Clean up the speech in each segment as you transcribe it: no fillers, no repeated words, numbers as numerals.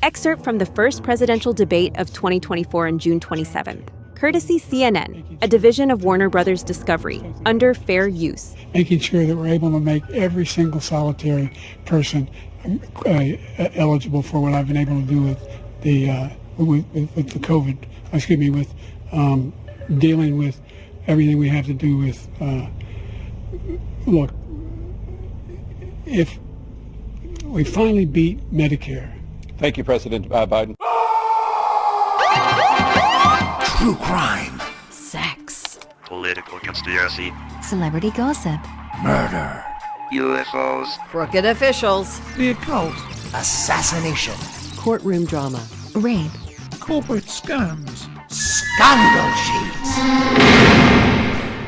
Excerpt from the first presidential debate of 2024 on June 27th. Courtesy CNN, a division of Warner Brothers Discovery, under fair use. Making sure that we're able to make every single solitary person eligible for what I've been able to do with the COVID, with dealing with everything we have to do with, look, if we finally beat Medicare. Thank you, President Biden. True crime. Sex. Political conspiracy. Celebrity gossip. Murder. UFOs. Crooked officials. The occult. Assassination. Courtroom drama. Rape. Corporate scams. Scandal Sheets.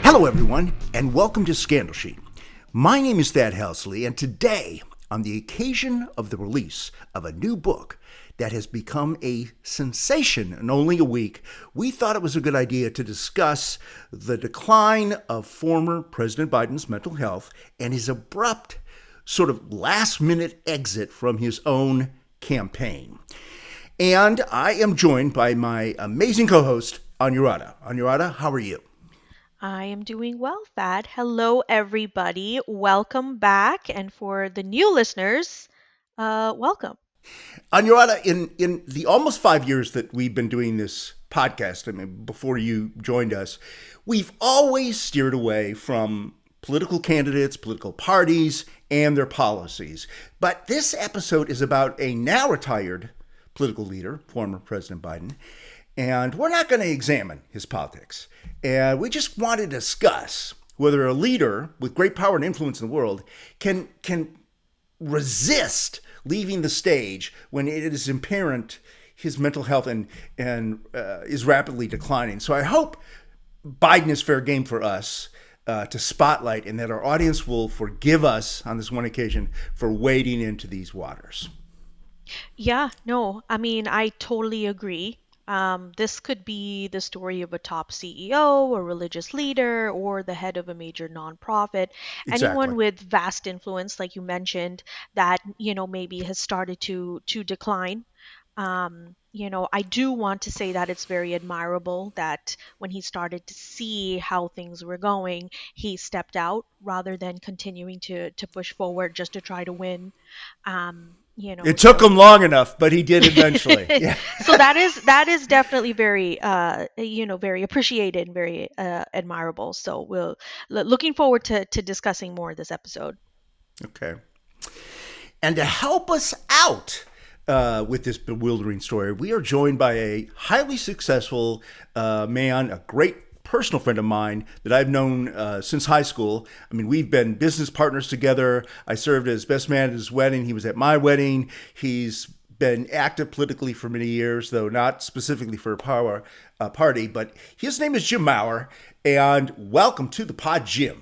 Hello, everyone, and welcome to Scandal Sheet. My name is Thad Helsley, and today, on the occasion of the release of a new book that has become a sensation in only a week, we thought it was a good idea to discuss the decline of former President Biden's mental health and his abrupt, sort of last-minute exit from his own campaign. And I am joined by my amazing co-host, Anurada. Anurada, how are you? I am doing well, Thad. Hello, everybody. Welcome back. And for the new listeners, welcome. Anurada, in the almost 5 years that we've been doing this podcast, I mean, before you joined us, we've always steered away from political candidates, political parties, and their policies. But this episode is about a now retired political leader, former President Biden, and we're not going to examine his politics. And we just want to discuss whether a leader with great power and influence in the world can resist leaving the stage when it is apparent his mental health and is rapidly declining. So I hope Biden is fair game for us to spotlight, and that our audience will forgive us on this one occasion for wading into these waters. Yeah, no, I mean, I totally agree. This could be the story of a top CEO, a religious leader, or the head of a major nonprofit. Exactly. Anyone with vast influence, like you mentioned, that, maybe has started to decline. I do want to say that it's very admirable that when he started to see how things were going, he stepped out rather than continuing to push forward just to try to win. It took him long enough, but he did eventually. Yeah. So that is definitely very, very appreciated and very admirable. So we'll looking forward to discussing more this episode. Okay. And to help us out with this bewildering story, we are joined by a highly successful man, a great personal friend of mine that I've known since high school. I mean, we've been business partners together. I served as best man at his wedding. He was at my wedding. He's been active politically for many years, though not specifically for a party. But his name is Jim Maurer, and welcome to the pod, Jim.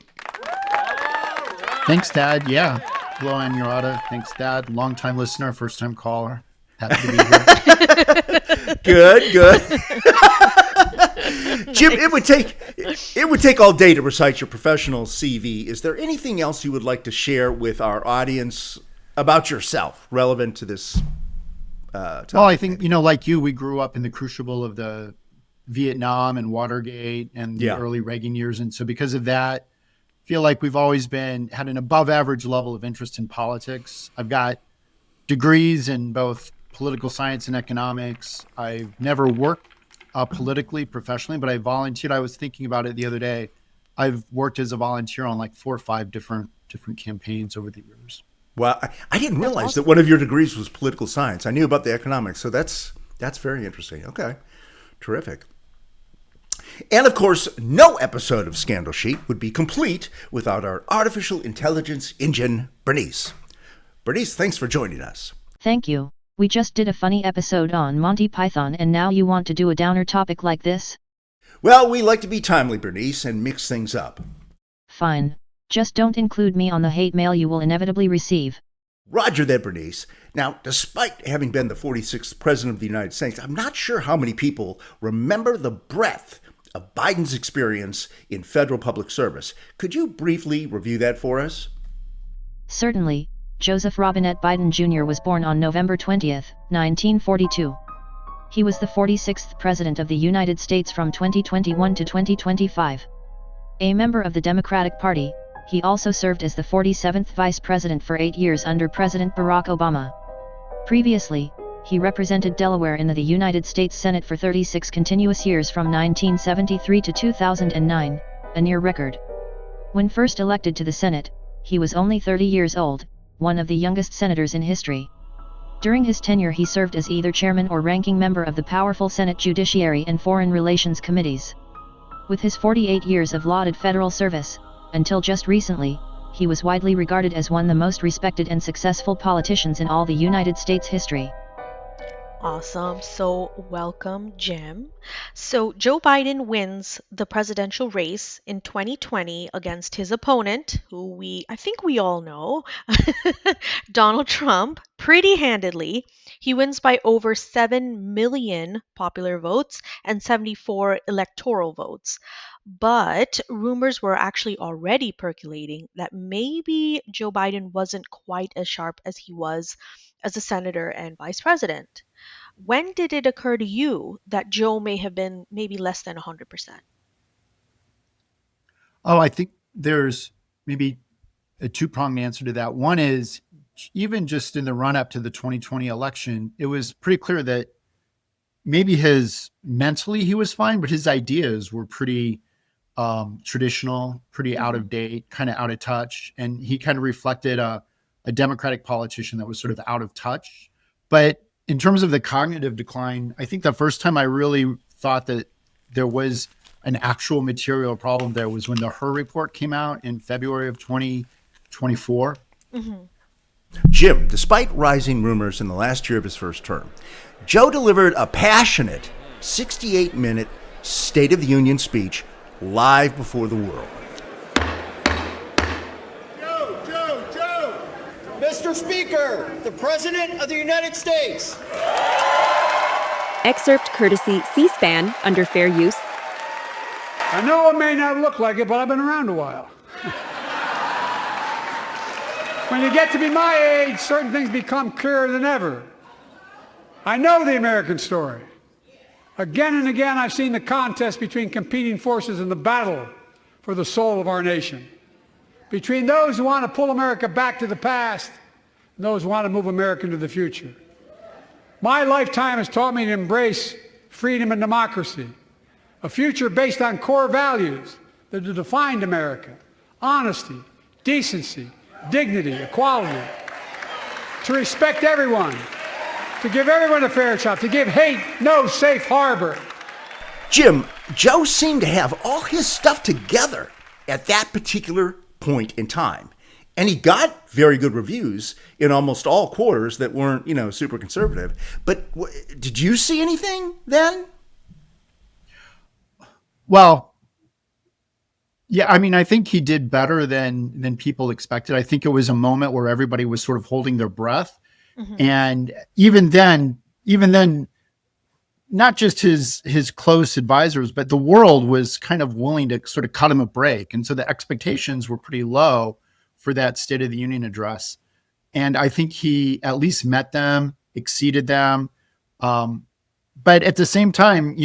Thanks, Dad. Yeah. Hello, Anurada. Thanks, Dad. Long-time listener, first-time caller. Happy to be here. Good. Jim, it would take all day to recite your professional CV. Is there anything else you would like to share with our audience about yourself relevant to this topic? Well, I think, like you, we grew up in the crucible of the Vietnam and Watergate and the early Reagan years. And so because of that, I feel like we've always had an above average level of interest in politics. I've got degrees in both political science and economics. I've never worked politically, professionally, but I volunteered. I was thinking about it the other day. I've worked as a volunteer on like 4 or 5 different campaigns over the years. Well, I didn't realize that one of your degrees was political science. I knew about the economics, so that's very interesting. Okay, terrific. And of course, no episode of Scandal Sheet would be complete without our artificial intelligence engine, Bernice. Bernice, thanks for joining us. Thank you. We just did a funny episode on Monty Python, and now you want to do a downer topic like this? Well, we like to be timely, Bernice, and mix things up. Fine. Just don't include me on the hate mail you will inevitably receive. Roger that, Bernice. Now, despite having been the 46th President of the United States, I'm not sure how many people remember the breadth of Biden's experience in federal public service. Could you briefly review that for us? Certainly. Joseph Robinette Biden Jr. was born on November 20, 1942. He was the 46th President of the United States from 2021 to 2025. A member of the Democratic Party, he also served as the 47th Vice President for 8 years under President Barack Obama. Previously, he represented Delaware in the United States Senate for 36 continuous years from 1973 to 2009, a near record. When first elected to the Senate, he was only 30 years old, one of the youngest senators in history. During his tenure he served as either chairman or ranking member of the powerful Senate Judiciary and Foreign Relations Committees. With his 48 years of lauded federal service, until just recently, he was widely regarded as one of the most respected and successful politicians in all the United States history. Awesome. So welcome, Jim. So Joe Biden wins the presidential race in 2020 against his opponent, who I think we all know, Donald Trump, pretty handedly. He wins by over 7 million popular votes and 74 electoral votes. But rumors were actually already percolating that maybe Joe Biden wasn't quite as sharp as he was as a senator and vice president. When did it occur to you that Joe may have been maybe less than 100%? Oh, I think there's maybe a two-pronged answer to that. One is, even just in the run-up to the 2020 election, it was pretty clear that maybe mentally he was fine, but his ideas were pretty traditional, pretty out of date, kind of out of touch. And he kind of reflected a Democratic politician that was sort of out of touch. But in terms of the cognitive decline, I think the first time I really thought that there was an actual material problem there was when the Her report came out in February of 2024. Mm-hmm. Jim, despite rising rumors in the last year of his first term, Joe delivered a passionate 68-minute State of the Union speech live before the world. Joe! Mr. Speaker, the President of the United States. Excerpt courtesy C-SPAN under fair use. I know it may not look like it, but I've been around a while. When you get to be my age, certain things become clearer than ever. I know the American story. Again and again, I've seen the contest between competing forces in the battle for the soul of our nation. Between those who want to pull America back to the past and those who want to move America into the future. My lifetime has taught me to embrace freedom and democracy, a future based on core values that have defined America: honesty, decency, dignity, equality, to respect everyone, to give everyone a fair shot, to give hate no safe harbor. Jim, Joe seemed to have all his stuff together at that particular point in time. And he got very good reviews in almost all quarters that weren't, super conservative. But did you see anything then? Well, yeah, I mean, I think he did better than people expected. I think it was a moment where everybody was sort of holding their breath. Mm-hmm. And even then, not just his close advisors, but the world was kind of willing to sort of cut him a break. And so the expectations were pretty low for that State of the Union address. And I think he at least met them, exceeded them. But at the same time,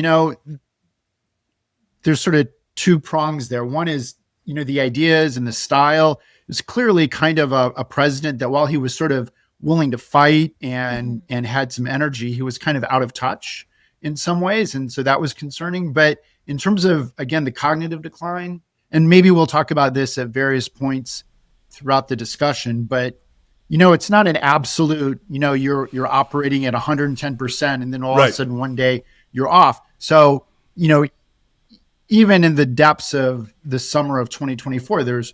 there's sort of two prongs there. One is, the ideas and the style. It's clearly kind of a president that, while he was sort of willing to fight and had some energy, he was kind of out of touch in some ways. And so that was concerning. But in terms of, again, the cognitive decline, and maybe we'll talk about this at various points throughout the discussion, but, it's not an absolute, you're operating at 110% and then all of a sudden one day you're off. So, even in the depths of the summer of 2024, there's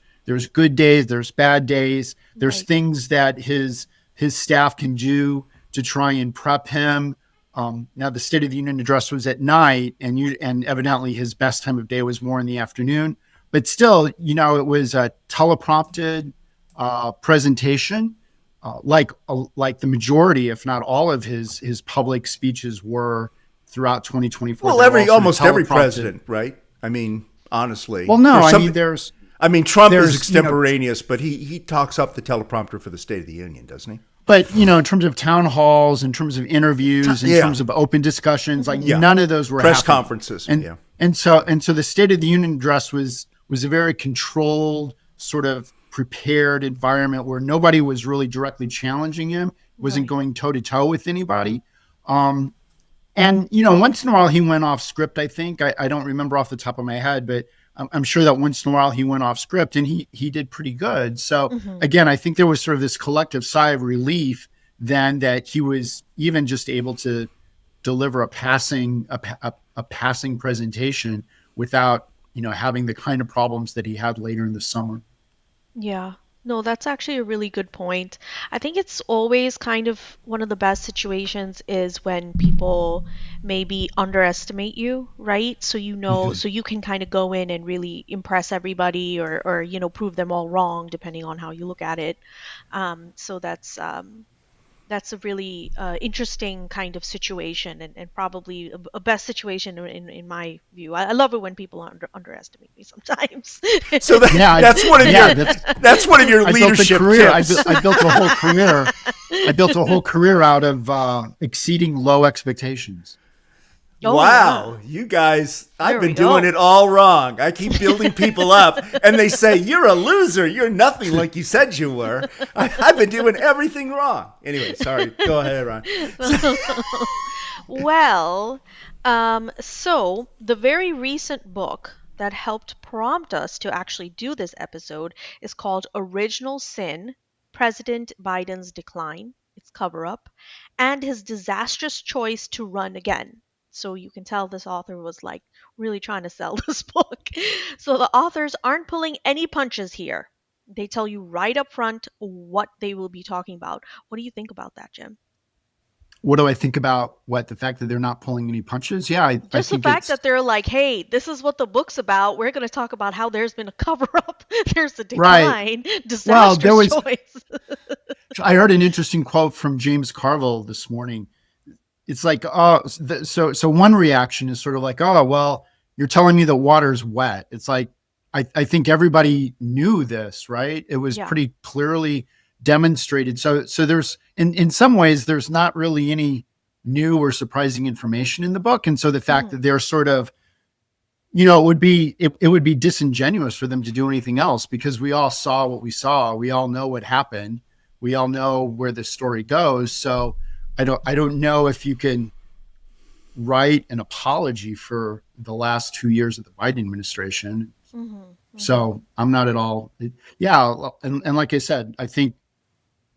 good days, there's bad days, there's things that his staff can do to try and prep him. Now the State of the Union address was at night, and evidently his best time of day was more in the afternoon. But still, it was a teleprompted presentation, like the majority, if not all, of his public speeches were throughout 2024. Well, almost every president, right? I mean, honestly. Well, no, there's I mean, Trump is There's, extemporaneous, but he talks up the teleprompter for the State of the Union, doesn't he? But, in terms of town halls, in terms of interviews, in terms of open discussions, none of those were press happening. conferences. And so the State of the Union address was a very controlled, sort of prepared environment where nobody was really directly challenging him, wasn't going toe to toe with anybody. And, once in a while he went off script, I think. I don't remember off the top of my head, but I'm sure that once in a while he went off script and he did pretty good. So again, I think there was sort of this collective sigh of relief then that he was even just able to deliver a passing presentation without, having the kind of problems that he had later in the summer. Yeah. No, that's actually a really good point. I think it's always kind of one of the best situations is when people maybe underestimate you, right? So so you can kind of go in and really impress everybody or prove them all wrong depending on how you look at it. So that's a really interesting kind of situation and probably a best situation in my view. I love it when people underestimate me sometimes. So that's one of your leadership tips. I built a whole career. I built a whole career out of exceeding low expectations. Oh, wow, yeah. You guys, I've been doing it all wrong. I keep building people up, and they say, you're a loser. You're nothing like you said you were. I've been doing everything wrong. Anyway, sorry. Go ahead, Ron. Well, so the very recent book that helped prompt us to actually do this episode is called Original Sin, President Biden's Decline, its cover-up, and His Disastrous Choice to Run Again. So you can tell this author was like really trying to sell this book. So the authors aren't pulling any punches here. They tell you right up front what they will be talking about. What do you think about that, Jim? What do I think about the fact that they're not pulling any punches? Yeah, I think the fact that they're like, hey, this is what the book's about. We're going to talk about how there's been a cover-up. There's a decline. Right. Disastrous choice. I heard an interesting quote from James Carville this morning. It's like, so one reaction is sort of like, oh, well, you're telling me the water's wet. It's like, I think everybody knew this, right? It was pretty clearly demonstrated. So there's, in some ways, there's not really any new or surprising information in the book. And so the fact that they're sort of, it would be disingenuous for them to do anything else because we all saw what we saw. We all know what happened. We all know where the story goes. So I don't know if you can write an apology for the last 2 years of the Biden administration. So I'm not at all. And like I said, I think,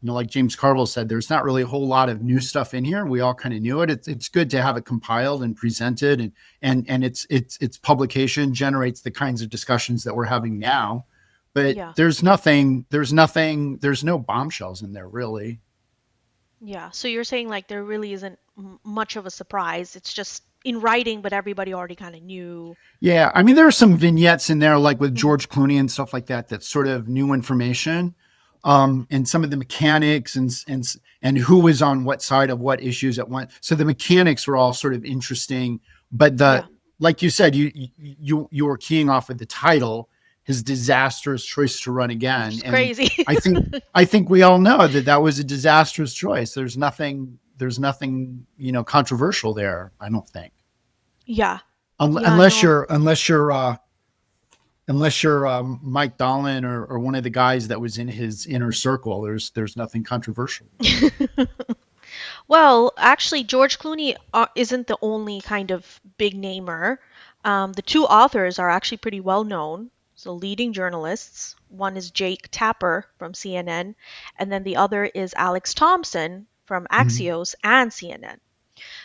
like James Carville said, there's not really a whole lot of new stuff in here. We all kind of knew it. It's good to have it compiled and presented, and its publication generates the kinds of discussions that we're having now. But there's no bombshells in there really. Yeah. So you're saying like there really isn't much of a surprise. It's just in writing, but everybody already kind of knew. Yeah. I mean, there are some vignettes in there, like with George Clooney and stuff like that, that's sort of new information. And some of the mechanics and who was on what side of what issues at what. So the mechanics were all sort of interesting, but like you said, you were keying off of the title, His Disastrous Choice to Run Again. It's crazy. I think we all know that was a disastrous choice. There's nothing, controversial there. I don't think. Yeah. Unless you're Mike Dolan or one of the guys that was in his inner circle, there's nothing controversial. Well, actually, George Clooney isn't the only kind of big namer. The two authors are actually pretty well known. So leading journalists. One is Jake Tapper from CNN, and then the other is Alex Thompson from Axios and CNN.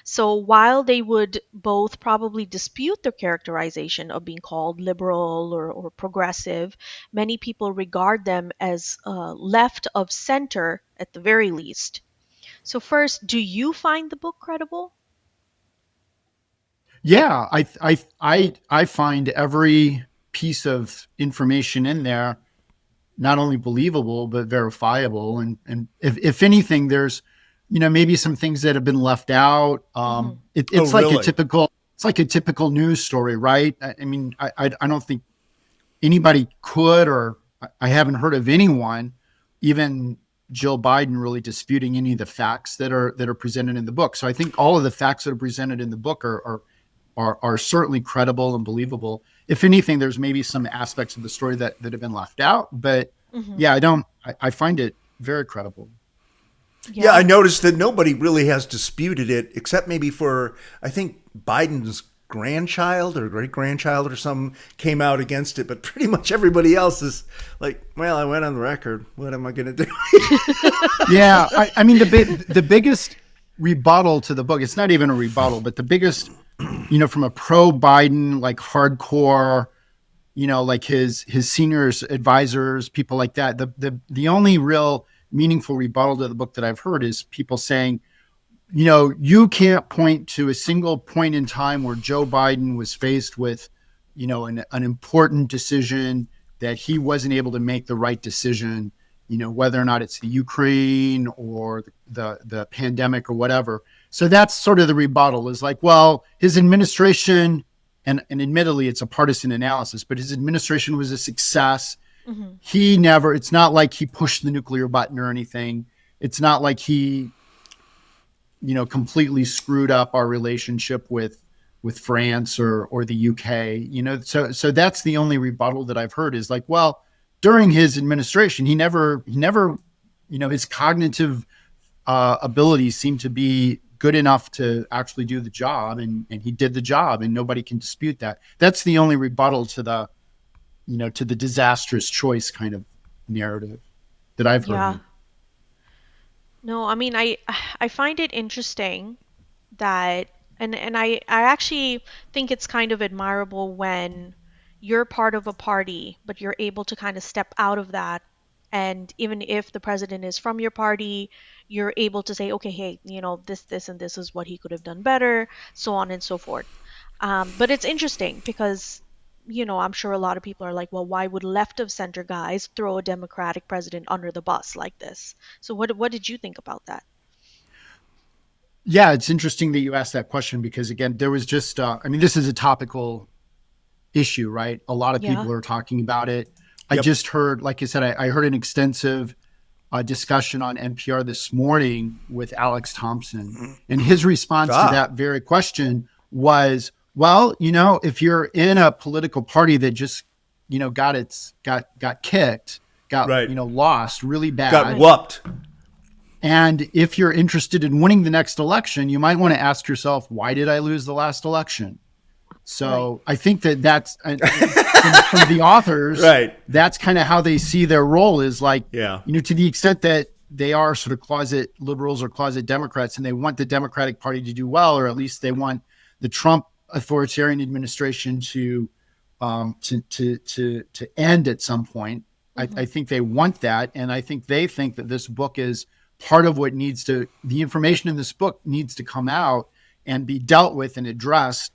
So while they would both probably dispute their characterization of being called liberal or progressive, many people regard them as left of center at the very least. So first, do you find the book credible? Yeah, I find every piece of information in there not only believable but verifiable, and if anything, there's maybe some things that have been left out. It's like a typical news story, right? I mean, I don't think anybody could, or I haven't heard of anyone, even Jill Biden, really disputing any of the facts that are presented in the book. So I think all of the facts that are presented in the book are certainly credible and believable. If anything, there's maybe some aspects of the story that have been left out, but I find it very credible. Yeah, I noticed that nobody really has disputed it, except maybe for, I think, Biden's grandchild or great-grandchild or something came out against it, but pretty much everybody else is like, well, I went on the record. What am I going to do? Yeah, I mean, the biggest rebuttal to the book, it's not even a rebuttal, but the biggest, from a pro-Biden, like hardcore, like his seniors, advisors, people like that, the only real meaningful rebuttal to the book that I've heard is people saying, you can't point to a single point in time where Joe Biden was faced with, an important decision that he wasn't able to make the right decision, whether or not it's the Ukraine or the pandemic or whatever. So that's sort of the rebuttal, is like, well, his administration, and admittedly it's a partisan analysis, but his administration was a success. Mm-hmm. It's not like he pushed the nuclear button or anything. It's not like he, completely screwed up our relationship with France or the UK, so that's the only rebuttal that I've heard, is like, well, during his administration, he never, his cognitive abilities seemed to be good enough to actually do the job, and he did the job, and nobody can dispute that. That's the only rebuttal to the, to the disastrous choice kind of narrative that I've heard. Yeah. No, I mean, I find it interesting that, and I actually think it's kind of admirable when you're part of a party, but you're able to kind of step out of that. And even if the president is from your party, you're able to say, okay, hey, this, and this is what he could have done better, so on and so forth. But it's interesting because, I'm sure a lot of people are like, well, why would left of center guys throw a Democratic president under the bus like this? So what did you think about that? Yeah, it's interesting that you asked that question, because again, there was just, this is a topical issue, right? A lot of people are talking about it. Yep. I just heard, like I said, I heard an extensive discussion on NPR this morning with Alex Thompson, and his response to that very question was, well, if you're in a political party that just, got kicked, lost really bad, got whooped. And if you're interested in winning the next election, you might want to ask yourself, why did I lose the last election? So I think that's from the authors, right? That's kind of how they see their role, is like, to the extent that they are sort of closet liberals or closet Democrats, and they want the Democratic Party to do well, or at least they want the Trump authoritarian administration to end at some point. Mm-hmm. I think they want that, and I think they think that this book is part of what the information in this book needs to come out and be dealt with and addressed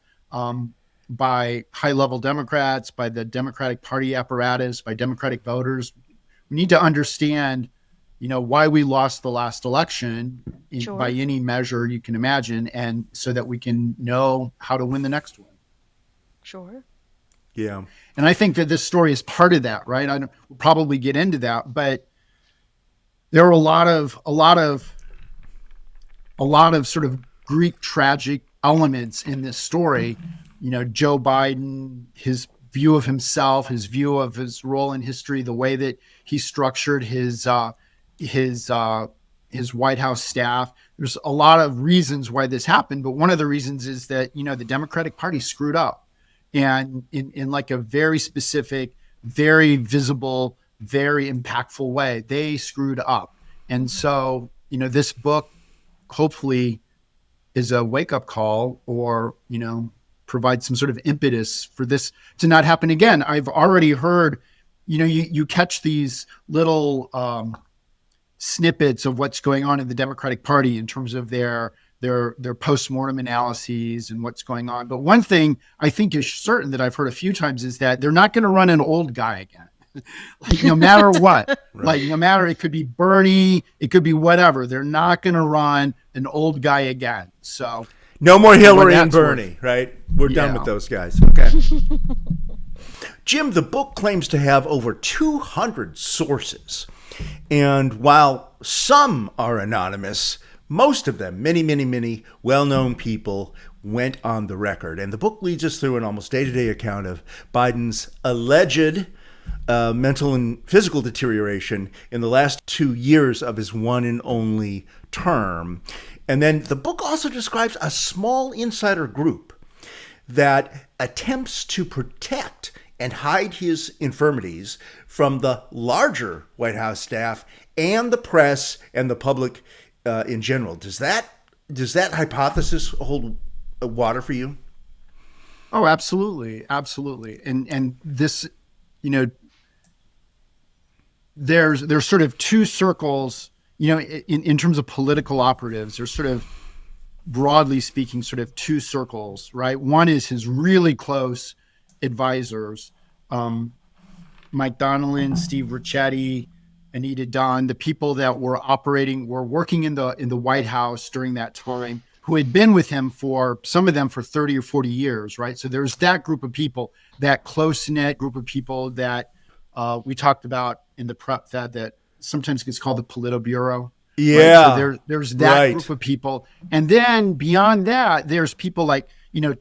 by high-level Democrats, by the Democratic Party apparatus, by Democratic voters. We need to understand, why we lost the last election by any measure you can imagine, and so that we can know how to win the next one. Sure. Yeah. And I think that this story is part of that, right? We'll probably get into that, but there are a lot of sort of Greek tragic elements in this story. Joe Biden, his view of himself, his view of his role in history, the way that he structured his White House staff. There's a lot of reasons why this happened, but one of the reasons is that, the Democratic Party screwed up, and in like a very specific, very visible, very impactful way, they screwed up. And so, this book hopefully is a wake-up call, or, provide some sort of impetus for this to not happen again. I've already heard, you catch these little snippets of what's going on in the Democratic Party in terms of their post-mortem analyses and what's going on. But one thing I think is certain that I've heard a few times is that they're not going to run an old guy again. Like, no matter what, right. Like, no matter, it could be Bernie, it could be whatever. They're not going to run an old guy again. So no more Hillary and Bernie, right? We're done with those guys. Okay. Jim, the book claims to have over 200 sources. And while some are anonymous, most of them, many, many, many well-known people went on the record. And the book leads us through an almost day-to-day account of Biden's alleged mental and physical deterioration in the last 2 years of his one and only term. And then the book also describes a small insider group that attempts to protect and hide his infirmities from the larger White House staff and the press and the public in general. Does that hypothesis hold water for you? Oh, absolutely, absolutely. And this, there's sort of two circles, in terms of political operatives. There's sort of, broadly speaking, sort of two circles, right? One is his really close advisors, Mike Donnellan, Steve Ricchetti, Anita Dunn, the people that were working in the White House during that time, who had been with him some of them for 30 or 40 years, right? So there's that group of people, that close-knit group of people that we talked about in the prep that sometimes gets called the Politburo. Yeah. Right? So there's that group of people. And then beyond that, there's people like,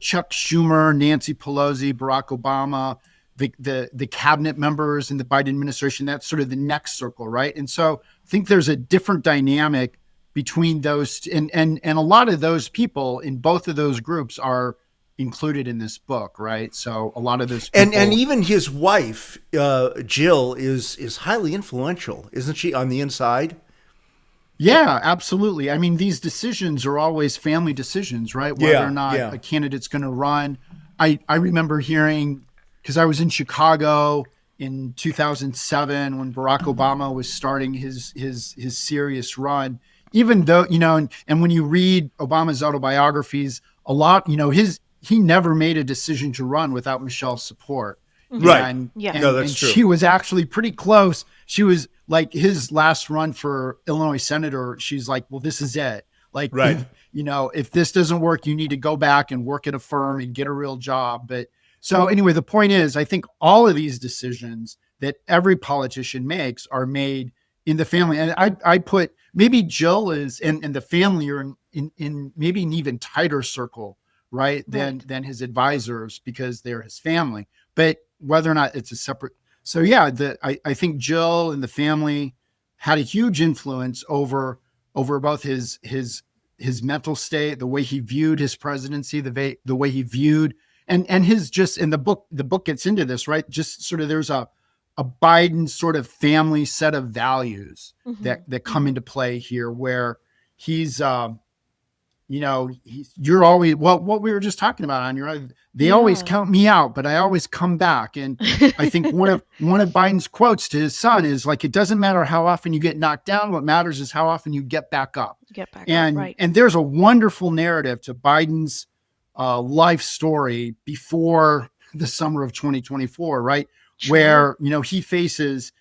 Chuck Schumer, Nancy Pelosi, Barack Obama, the cabinet members in the Biden administration. That's sort of the next circle, right? And so I think there's a different dynamic between those, and a lot of those people in both of those groups are included in this book, right? So a lot of those people, and even his wife, Jill, is highly influential, isn't she, on the inside? Yeah, absolutely. I mean, these decisions are always family decisions, right? Whether or not a candidate's going to run. I remember hearing, because I was in Chicago in 2007 when Barack Obama was starting his serious run. Even though, and when you read Obama's autobiographies, a lot, he never made a decision to run without Michelle's support. Right. And that's true. She was actually pretty close. She was like, his last run for Illinois senator, she's like, well, this is it. Like, right. If this doesn't work, you need to go back and work at a firm and get a real job. But so anyway, the point is, I think all of these decisions that every politician makes are made in the family. And I put maybe Jill is and the family are in maybe an even tighter circle, right? Than his advisors, because they're his family. But whether or not it's a separate. So yeah, I think Jill and the family had a huge influence over both his mental state, the way he viewed his presidency, the way he viewed and his just in the book gets into this, right? Just sort of there's a Biden sort of family set of values that come into play here, where he's you're always, what we were just talking about on your, they always count me out, but I always come back. And I think one of Biden's quotes to his son is like, it doesn't matter how often you get knocked down. What matters is how often you get back up. Right. And there's a wonderful narrative to Biden's life story before the summer of 2024, right? Sure. Where, he faces,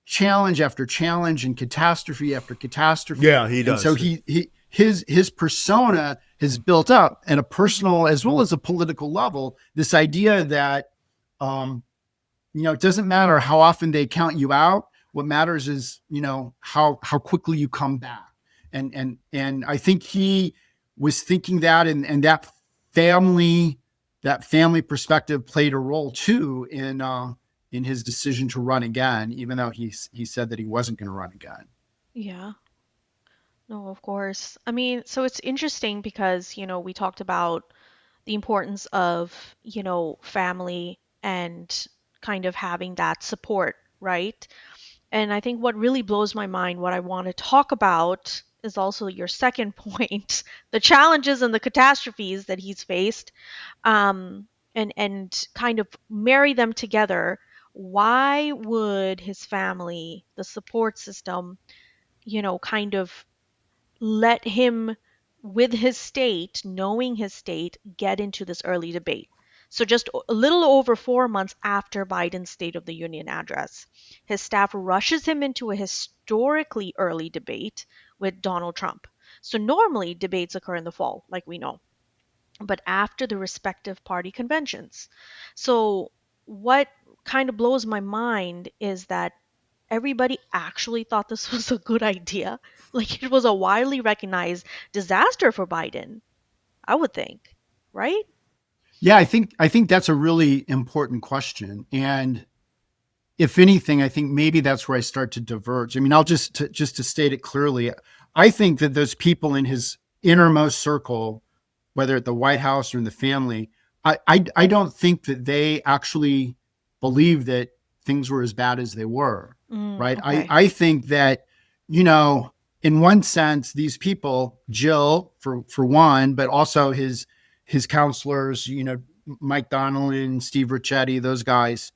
challenge after challenge and catastrophe after catastrophe. Yeah, he does. And so his persona has built up at a personal as well as a political level, this idea that, it doesn't matter how often they count you out. What matters is, how quickly you come back. And I think he was thinking that, and that family perspective played a role too in his decision to run again, even though he said that he wasn't going to run again. Yeah. No, of course. I mean, so it's interesting because, we talked about the importance of, family and kind of having that support, right? And I think what really blows my mind, what I want to talk about is also your second point, the challenges and the catastrophes that he's faced, and kind of marry them together. Why would his family, the support system, kind of let him, with his state, knowing his state, get into this early debate? So just a little over 4 months after Biden's State of the Union address, his staff rushes him into a historically early debate with Donald Trump. So normally debates occur in the fall, like we know, but after the respective party conventions. So what kind of blows my mind is that everybody actually thought this was a good idea. Like it was a widely recognized disaster for Biden, I would think, right? Yeah, I think that's a really important question. And if anything, I think maybe that's where I start to diverge. I mean, I'll just to state it clearly, I think that those people in his innermost circle, whether at the White House or in the family, I don't think that they actually believe that things were as bad as they were. Right. Okay. I think that, in one sense, these people, Jill for one, but also his counselors, Mike Donnelly and Steve Ricchetti, those guys,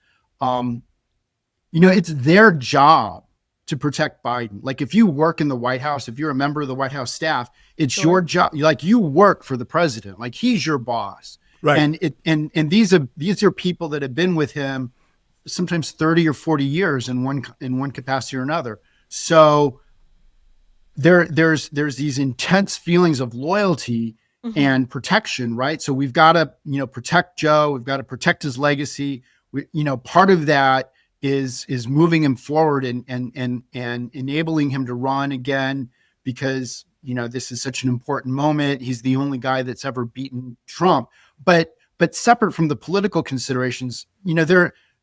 it's their job to protect Biden. Like if you work in the White House, if you're a member of the White House staff, it's Sure. your job. Like you work for the president, like he's your boss. Right. And these are people that have been with him sometimes 30 or 40 years in one capacity or another. So there's these intense feelings of loyalty and protection, right? So we've got to, protect Joe. We've got to protect his legacy. Part of that is moving him forward and enabling him to run again because, this is such an important moment. He's the only guy that's ever beaten Trump. But separate from the political considerations,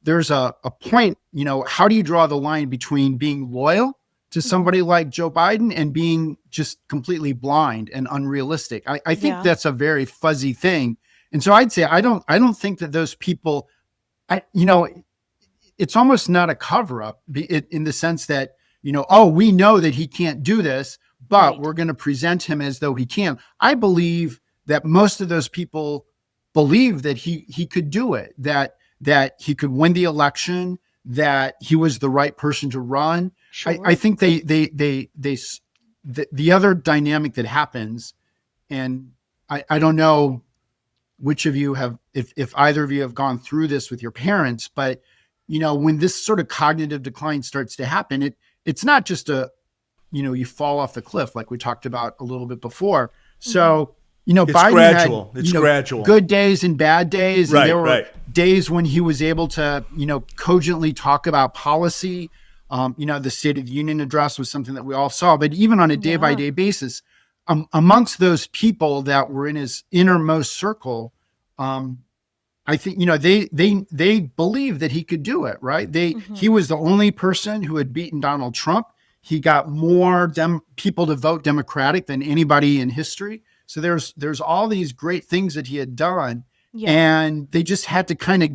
there's a point, how do you draw the line between being loyal to somebody like Joe Biden and being just completely blind and unrealistic? I think that's a very fuzzy thing. And so I'd say, I don't think that those people, it's almost not a cover up in the sense that, we know that he can't do this, but Right. we're going to present him as though he can. I believe that most of those people believe that he could do it, that he could win the election, that he was the right person to run. Sure. I think the other dynamic that happens, and I don't know which of you have, if either of you have gone through this with your parents, but when this sort of cognitive decline starts to happen, it's not just you fall off the cliff like we talked about a little bit before. So, It's Biden gradual. had, It's gradual. good days and bad days. Right, And there were right. days when he was able to, cogently talk about policy. The State of the Union address was something that we all saw, but even on a day by day basis, amongst those people that were in his innermost circle, I think, they believed that he could do it, right? He was the only person who had beaten Donald Trump. He got more people to vote Democratic than anybody in history. So there's all these great things that he had done, and they just had to kind of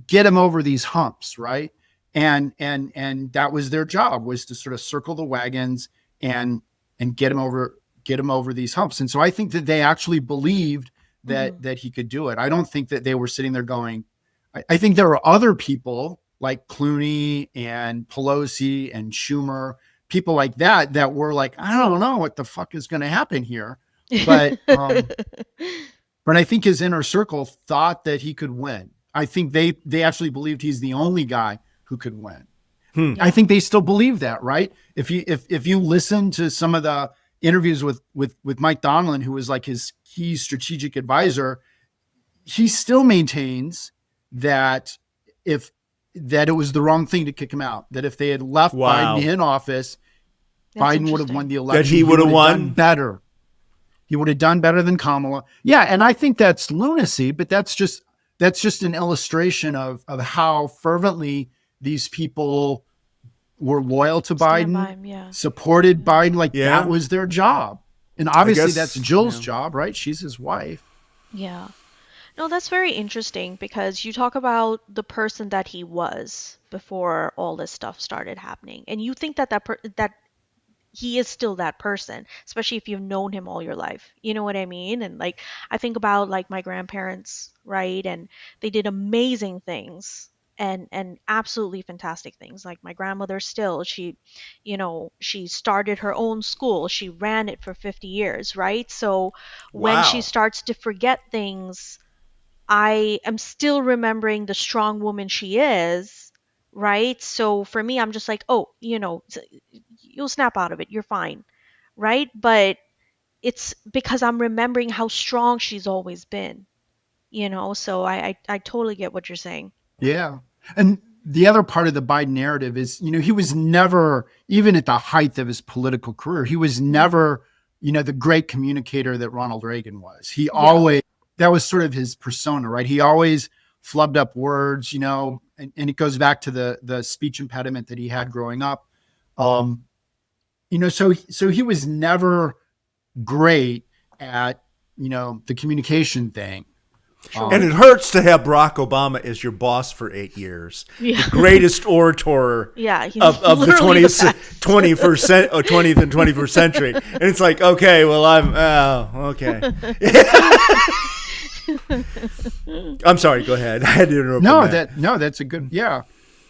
get him over these humps, right? And that was their job, was to sort of circle the wagons and get him over these humps. And so I think that they actually believed that he could do it. I don't think that they were sitting there going, I think there were other people like Clooney and Pelosi and Schumer, people like that were like, I don't know what the fuck is going to happen here. But I think his inner circle thought that he could win. I think they actually believed he's the only guy who could win. I think they still believe that, right? If you listen to some of the interviews with Mike Donnelly, who was like his key strategic advisor, he still maintains that it was the wrong thing to kick him out. That if they had left Biden in office, Biden would have won the election. That he would have won better. He would have done better than Kamala. Yeah, and I think that's lunacy, but that's just an illustration of how fervently these people were loyal to Biden, supported Biden. Like that was their job. And obviously that's Jill's job, right? She's his wife. Yeah. No, that's very interesting because you talk about the person that he was before all this stuff started happening, and you think that he is still that person, especially if you've known him all your life. You know what I mean? And like I think about like my grandparents, right? And they did amazing things and absolutely fantastic things. Like my grandmother still, she started her own school. She ran it for 50 years, right? So when she starts to forget things, I am still remembering the strong woman she is, right? So for me, I'm just like, oh, you'll snap out of it. You're fine, right? But it's because I'm remembering how strong she's always been, so I totally get what you're saying. Yeah. And the other part of the Biden narrative is, he was never, even at the height of his political career, he was never, the great communicator that Ronald Reagan was. He always, that was sort of his persona, right? He always flubbed up words, and it goes back to the speech impediment that he had growing up. So he was never great at, the communication thing. And it hurts to have Barack Obama as your boss for 8 years, the greatest orator of the 20th and 21st century. And it's like, okay, well, okay. I'm sorry, go ahead. I had to interrupt. No, that's a good,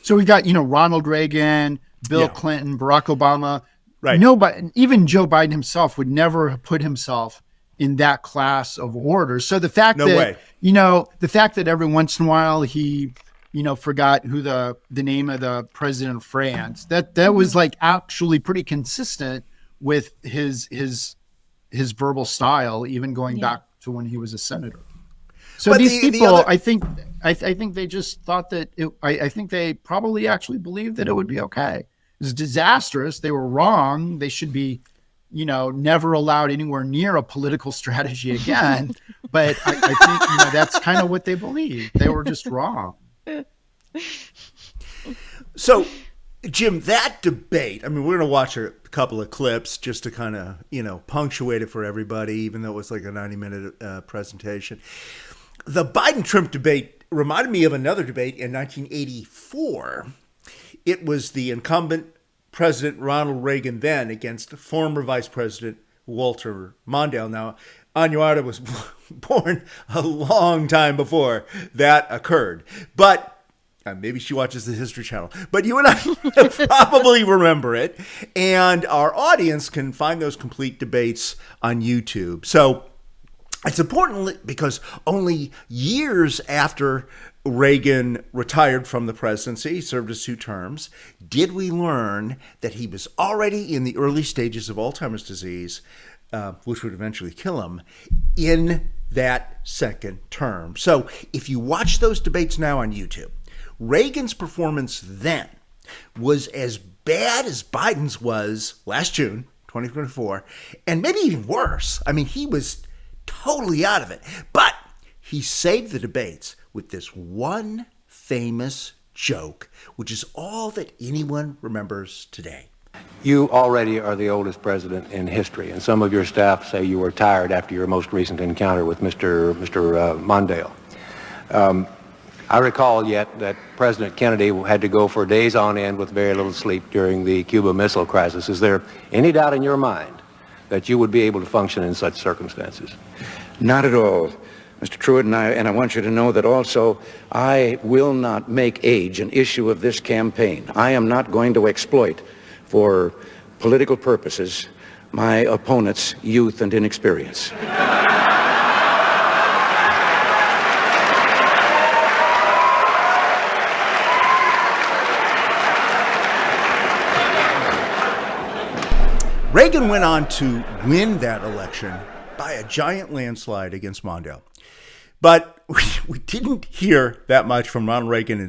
So we got, Ronald Reagan, Bill Clinton, Barack Obama. Right. Nobody, even Joe Biden himself would never have put himself in that class of orators. So the fact the fact that every once in a while he, forgot who the name of the president of France, that was like actually pretty consistent with his verbal style, even going back to when he was a senator. So these people, I think they just thought that I think they probably actually believed that it would be okay. It was disastrous. They were wrong. They should be, never allowed anywhere near a political strategy again. But I think, that's kind of what they believed. They were just wrong. So, Jim, that debate, I mean, we're going to watch a couple of clips just to kind of, punctuate it for everybody, even though it was like a 90-minute presentation. The Biden-Trump debate reminded me of another debate in 1984. It was the incumbent President Ronald Reagan then against former Vice President Walter Mondale. Now, Anuarta was born a long time before that occurred. But maybe she watches the History Channel. But you and I probably remember it. And our audience can find those complete debates on YouTube. So it's important because only years after Reagan retired from the presidency, served his 2 terms, did we learn that he was already in the early stages of Alzheimer's disease, which would eventually kill him, in that second term. So if you watch those debates now on YouTube, Reagan's performance then was as bad as Biden's was last June, 2024, and maybe even worse. I mean, he was totally out of it. But he saved the debates with this one famous joke, which is all that anyone remembers today. You already are the oldest president in history, and some of your staff say you were tired after your most recent encounter with Mr. Mondale. I recall yet that President Kennedy had to go for days on end with very little sleep during the Cuba Missile Crisis. Is there any doubt in your mind that you would be able to function in such circumstances? Not at all, Mr. Truitt, and I want you to know that also I will not make age an issue of this campaign. I am not going to exploit for political purposes my opponent's youth and inexperience. Reagan went on to win that election by a giant landslide against Mondale. But we didn't hear that much from Ronald Reagan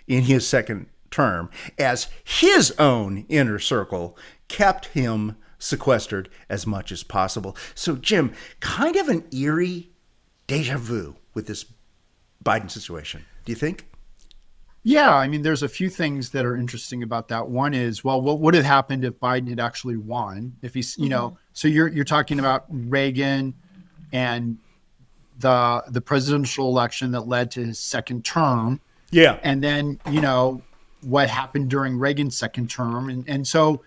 in his second term, as his own inner circle kept him sequestered as much as possible. So, Jim, kind of an eerie deja vu with this Biden situation, do you think? Yeah, I mean, there's a few things that are interesting about that. One is, well, what would have happened if Biden had actually won? If he's, so you're talking about Reagan and the presidential election that led to his second term. Yeah. And then, what happened during Reagan's second term. And so,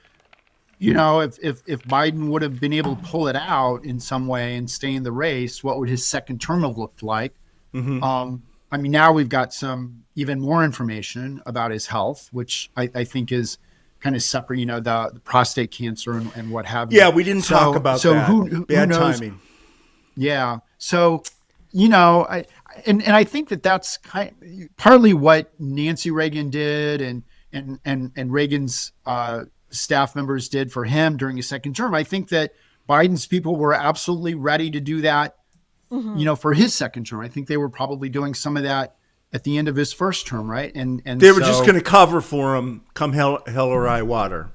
if Biden would have been able to pull it out in some way and stay in the race, what would his second term have looked like? Mm-hmm. I mean, now we've got some even more information about his health, which I think is kind of separate, the prostate cancer and what have you. Yeah, we didn't talk about that. So who bad knows? Timing. Yeah. So, I think that's partly what Nancy Reagan did and Reagan's staff members did for him during his second term. I think that Biden's people were absolutely ready to do that, for his second term. I think they were probably doing some of that at the end of his first term, right? And they were just going to cover for him come hell or high water.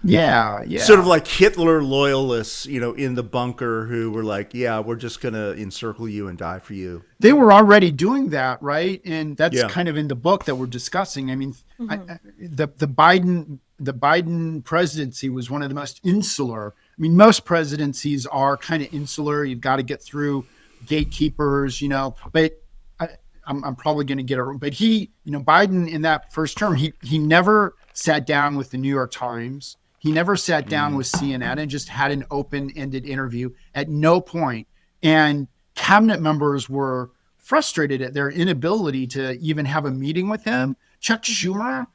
Yeah. Sort of like Hitler loyalists, in the bunker who were like, yeah, we're just going to encircle you and die for you. They were already doing that, right? And that's kind of in the book that we're discussing. I mean, the Biden presidency was one of the most insular. I mean, most presidencies are kind of insular. You've got to get through gatekeepers, but I'm probably going to get it wrong. But Biden in that first term, he never sat down with the New York Times. He never sat down with CNN and just had an open-ended interview at no point. And cabinet members were frustrated at their inability to even have a meeting with him. Chuck Schumer,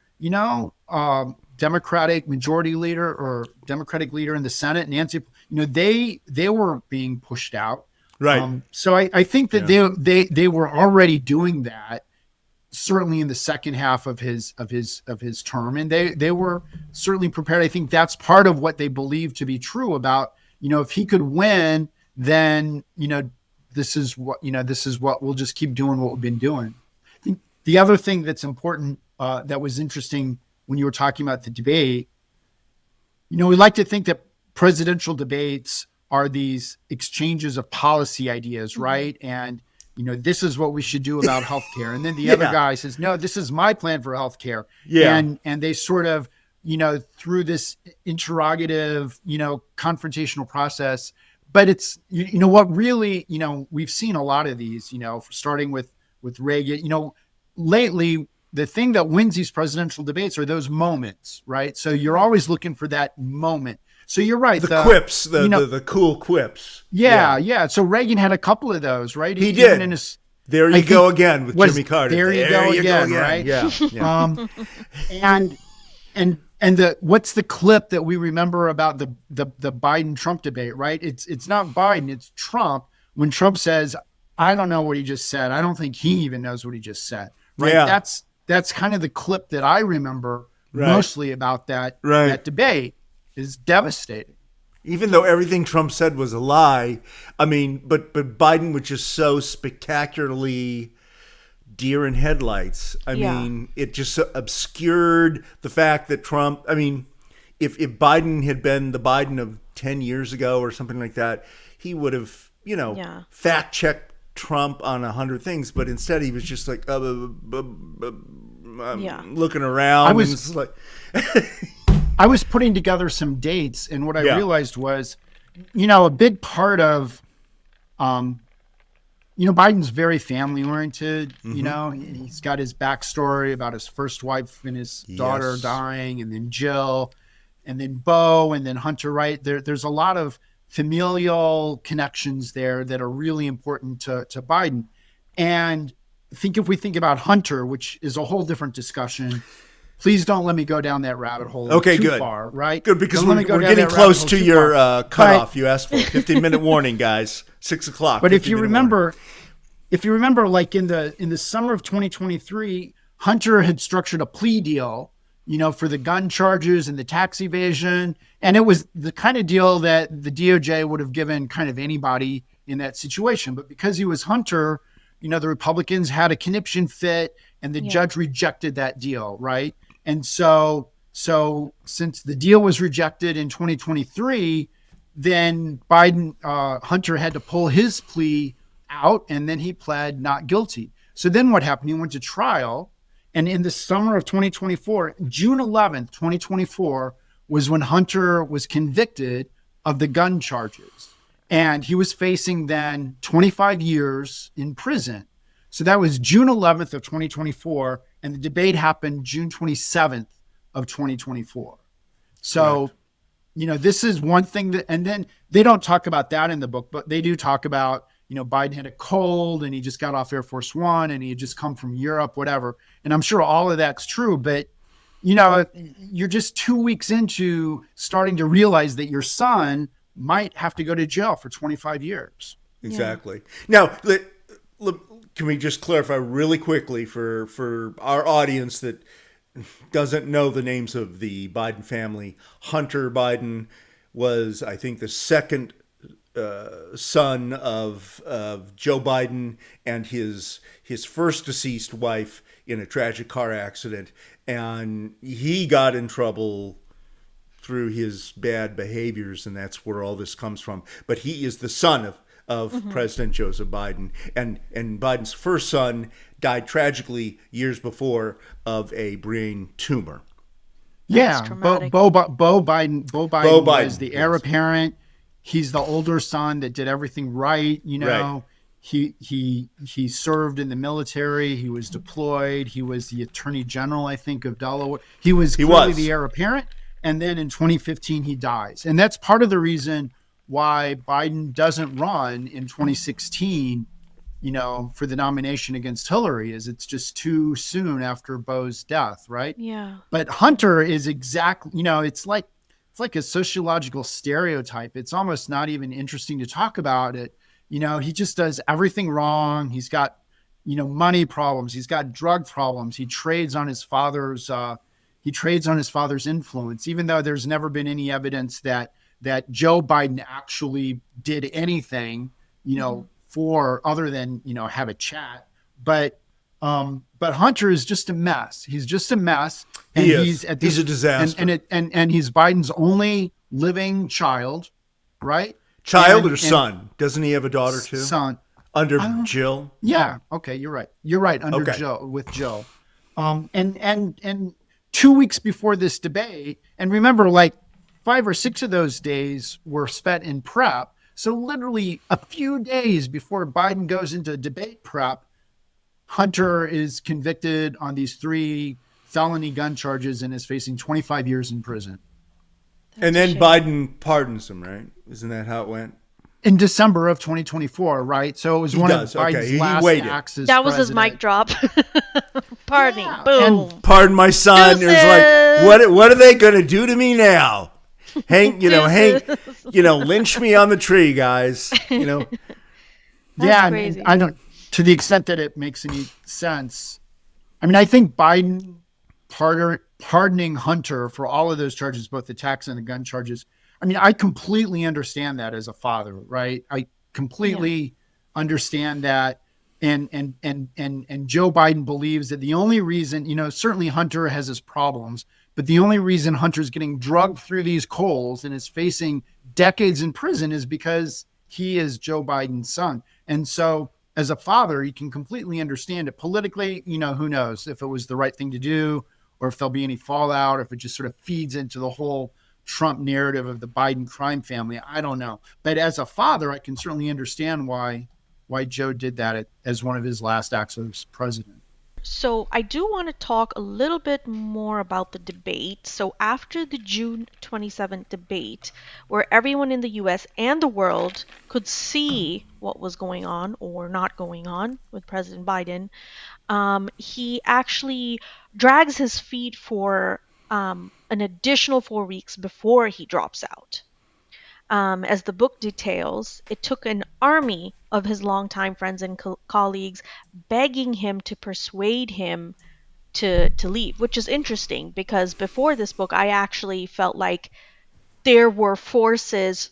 Democratic majority leader or Democratic leader in the Senate, Nancy, they were being pushed out. Right. So I think that they were already doing that, certainly in the second half of his term, and they were certainly prepared. I think that's part of what they believed to be true about, if he could win, then this is what we'll just keep doing what we've been doing. I think the other thing that's important that was interesting when you were talking about the debate, we like to think that presidential debates are these exchanges of policy ideas, right? And this is what we should do about healthcare. And then the other guy says, no, this is my plan for healthcare. Yeah. And they sort of, through this interrogative, confrontational process. But it's, what really, we've seen a lot of these, starting with Reagan, lately, the thing that wins these presidential debates are those moments, right? So you're always looking for that moment. So you're right. The quips, the cool quips. Yeah. So Reagan had a couple of those, right? He did. There you go again with Jimmy Carter. There you go again, right? Yeah. And what's the clip that we remember about the Biden-Trump debate, right? It's not Biden, it's Trump. When Trump says, I don't know what he just said. I don't think he even knows what he just said. Right. Yeah. That's kind of the clip that I remember mostly about that debate. Is devastating. Even though everything Trump said was a lie, I mean, but Biden was just so spectacularly deer in headlights. I mean, it just obscured the fact that Trump, I mean, if Biden had been the Biden of 10 years ago or something like that, he would have, fact checked Trump on 100 things, but instead he was just like looking around. I was putting together some dates, and what I realized was, a big part of, Biden's very family oriented. He's got his backstory about his first wife and his daughter dying, and then Jill, and then Beau, and then Hunter, right? There's a lot of familial connections there that are really important to Biden. And if we think about Hunter, which is a whole different discussion, please don't let me go down that rabbit hole too far, right? Good, because we're getting close to your cutoff. You asked for a 15-minute warning, guys. 6:00. But if you remember, like in the summer of 2023, Hunter had structured a plea deal, for the gun charges and the tax evasion, and it was the kind of deal that the DOJ would have given kind of anybody in that situation. But because he was Hunter, the Republicans had a conniption fit, and the judge rejected that deal, right? And so since the deal was rejected in 2023, then Hunter had to pull his plea out, and then he pled not guilty. So then what happened? He went to trial, and in the summer of 2024, June 11th, 2024, was when Hunter was convicted of the gun charges. And he was facing then 25 years in prison. So that was June 11th of 2024, and the debate happened June 27th of 2024. So, this is one thing and then they don't talk about that in the book, but they do talk about, Biden had a cold and he just got off Air Force One and he had just come from Europe, whatever. And I'm sure all of that's true, but, you're just 2 weeks into starting to realize that your son might have to go to jail for 25 years. Exactly. Now, can we just clarify really quickly for our audience that doesn't know the names of the Biden family? Hunter Biden was, I think, the second son of Joe Biden and his first deceased wife in a tragic car accident, and he got in trouble through his bad behaviors, and that's where all this comes from. But he is the son of President Joseph Biden, and Biden's first son died tragically years before of a brain tumor. Yeah, Bo Biden was the heir apparent. He's the older son that did everything right. You know, he served in the military. He was deployed. He was the Attorney General, I think, of Delaware. He was clearly the heir apparent. And then in 2015, he dies. And that's part of the reason why Biden doesn't run in 2016, you know, for the nomination against Hillary, is it's just too soon after Bo's death, right? Yeah. But Hunter is exactly, you know, it's like a sociological stereotype. It's almost not even interesting to talk about it. You know, he just does everything wrong. He's got, you know, money problems. He's got drug problems. He trades on his father's influence, even though there's never been any evidence that Joe Biden actually did anything, you know, for other than, you know, have a chat. But Hunter is just a mess. He's just a mess. And he's a disaster. And he's Biden's only living child, right? Child or son? Doesn't he have a daughter too? Son. Under Jill? Yeah. Okay. You're right. Under Joe, with Joe. And 2 weeks before this debate, and remember, like 5 or 6 of those days were spent in prep. So literally a few days before Biden goes into debate prep, Hunter is convicted on these 3 felony gun charges and is facing 25 years in prison. And then Biden pardons him, right? Isn't that how it went? In December of 2024, right? So it was one of Biden's last acts as That was president. his mic drop. Pardoning. Boom. And pardon my son. There's like, what are they going to do to me now? Lynch me on the tree, guys. You know. Yeah, crazy. I don't. To the extent that it makes any sense, I mean, I think Biden pardoning Hunter for all of those charges, both the tax and the gun charges. I mean, I completely understand that as a father, right? I completely understand that. And Joe Biden believes that the only reason, you know, certainly Hunter has his problems, but the only reason Hunter's getting drugged through these coals and is facing decades in prison is because he is Joe Biden's son. And so as a father, you can completely understand it. Politically, you know, who knows if it was the right thing to do or if there'll be any fallout, or if it just sort of feeds into the whole Trump narrative of the Biden crime family. I don't know. But as a father, I can certainly understand why Joe did that as one of his last acts as president. So I do want to talk a little bit more about the debate. So after the June 27th debate, where everyone in the US and the world could see what was going on or not going on with President Biden, he actually drags his feet for an additional 4 weeks before he drops out. As the book details, it took an army of his longtime friends and colleagues begging him to persuade him to leave, which is interesting because before this book, I actually felt like there were forces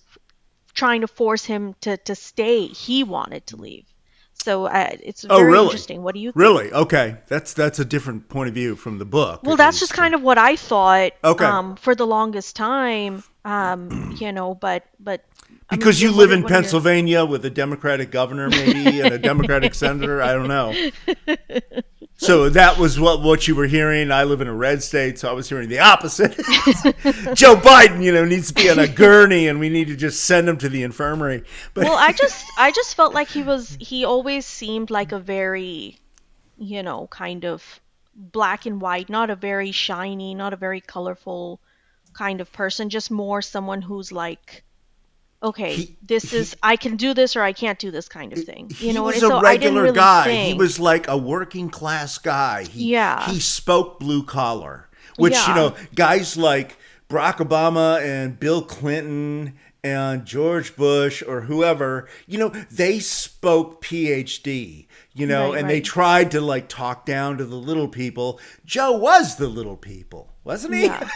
trying to force him to stay. He wanted to leave. So it's very interesting. What do you think? Really? Okay. That's a different point of view from the book. Well, that's just kind of what I thought for the longest time. You know, but because you live in Pennsylvania with a Democratic governor, maybe, and a Democratic senator. I don't know. So that was what you were hearing. I live in a red state, so I was hearing the opposite. Joe Biden, you know, needs to be on a gurney, and we need to just send him to the infirmary. But well, I just felt like he always seemed like a very, you know, kind of black and white, not a very shiny, not a very colorful kind of person, just more someone who's like, okay, I can do this or I can't do this kind of thing. You know, he was a regular guy. He was like a working class guy. He spoke blue collar, which, you know, guys like Barack Obama and Bill Clinton and George Bush or whoever, you know, they spoke PhD, you know, they tried to like talk down to the little people. Joe was the little people, wasn't he? Yeah.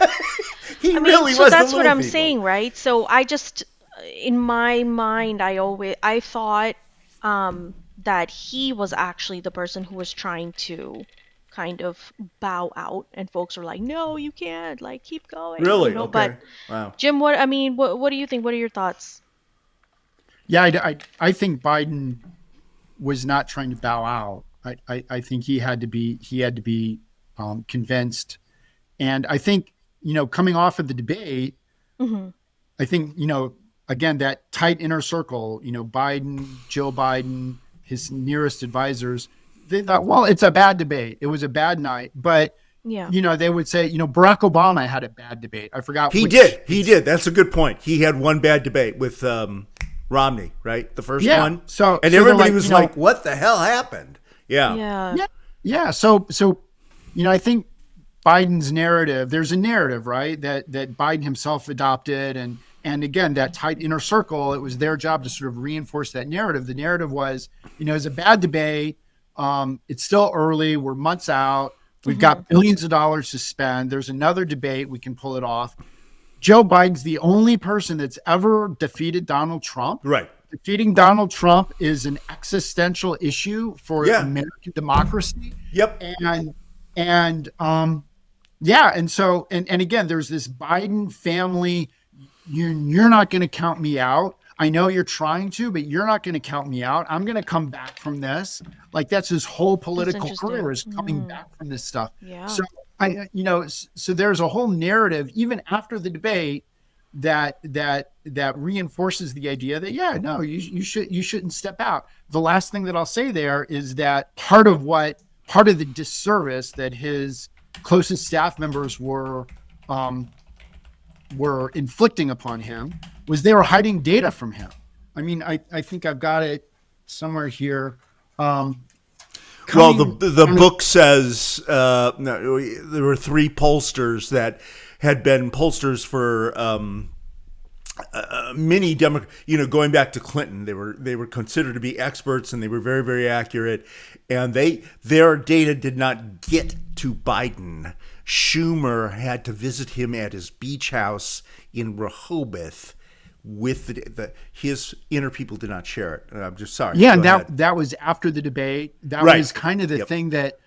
He really was the little people. That's what I'm saying, right? So I just, in my mind, I thought that he was actually the person who was trying to kind of bow out, and folks were like, "No, you can't. Like, keep going." Really? But Okay. Wow. Jim, what do you think? What are your thoughts? Yeah, I think Biden was not trying to bow out. I think he had to be convinced, and I think coming off of the debate, I think again that tight inner circle, Biden, Joe Biden, his nearest advisors, they thought, well, it's a bad debate. It was a bad night, but they would say, Barack Obama had a bad debate. I forgot. He did. That's a good point. He had one bad debate with Romney, right? The first one. So everybody was like, "What the hell happened?" Yeah. So I think Biden's narrative. There's a narrative, right? That Biden himself adopted, and again, that tight inner circle. It was their job to sort of reinforce that narrative. The narrative was, it's a bad debate. It's still early. We're months out. We've got billions of dollars to spend. There's another debate. We can pull it off. Joe Biden's the only person that's ever defeated Donald Trump. Right. Defeating Donald Trump is an existential issue for American democracy. Yep. And so again, there's this Biden family. You're not going to count me out. I know you're trying to, but you're not going to count me out. I'm going to come back from this. Like, that's his whole political career, is coming back from this stuff. Yeah. So so there's a whole narrative, even after the debate, that reinforces the idea that, you shouldn't step out. The last thing that I'll say there is that part of the disservice that his closest staff members were inflicting upon him was they were hiding data from him. I mean, I think I've got it somewhere here. Well, the book says there were three pollsters that had been pollsters for many going back to Clinton. They were considered to be experts, and they were very, very accurate. And their data did not get to Biden. Schumer had to visit him at his beach house in Rehoboth. With his inner people did not share it. I'm just sorry. Yeah, and that was after the debate. That was kind of the thing that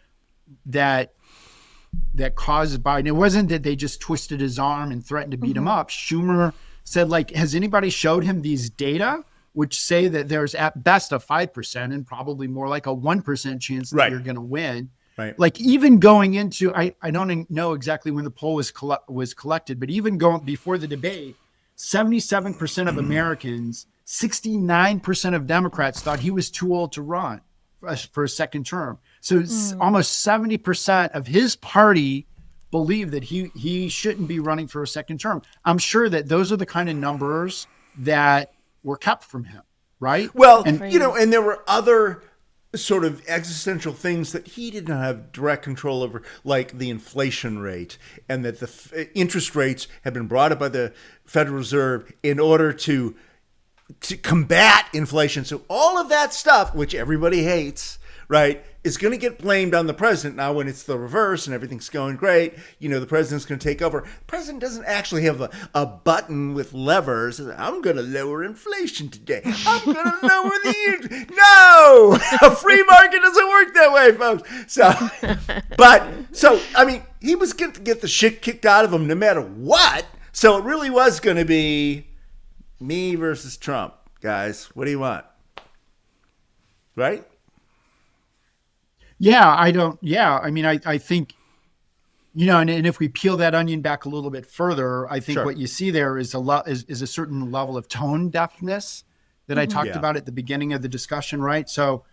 caused Biden. It wasn't that they just twisted his arm and threatened to beat him up. Schumer said, like, has anybody showed him these data, which say that there's at best a 5% and probably more like a 1% chance that you're going to win. Right. Like, even going into, I don't know exactly when the poll was collected, but even going before the debate, 77% of Americans, 69% of Democrats thought he was too old to run for a second term. So almost 70% of his party believe that he shouldn't be running for a second term. I'm sure that those are the kind of numbers that were kept from him, right? Well, and there were other sort of existential things that he did not have direct control over, like the inflation rate, and that the interest rates have been brought up by the Federal Reserve in order to combat inflation. So all of that stuff, which everybody hates, right, is going to get blamed on the president. Now, when it's the reverse and everything's going great, the president's going to take over. The president doesn't actually have a button with levers. I'm going to lower inflation today. I'm going to lower the interest. No! A free market doesn't work that way, folks. So, I mean, he was going to get the shit kicked out of him no matter what. So it really was going to be me versus Trump, guys. What do you want? Right? I mean, I think, and if we peel that onion back a little bit further, I think what you see there is a certain level of tone deafness that I talked about at the beginning of the discussion, right? So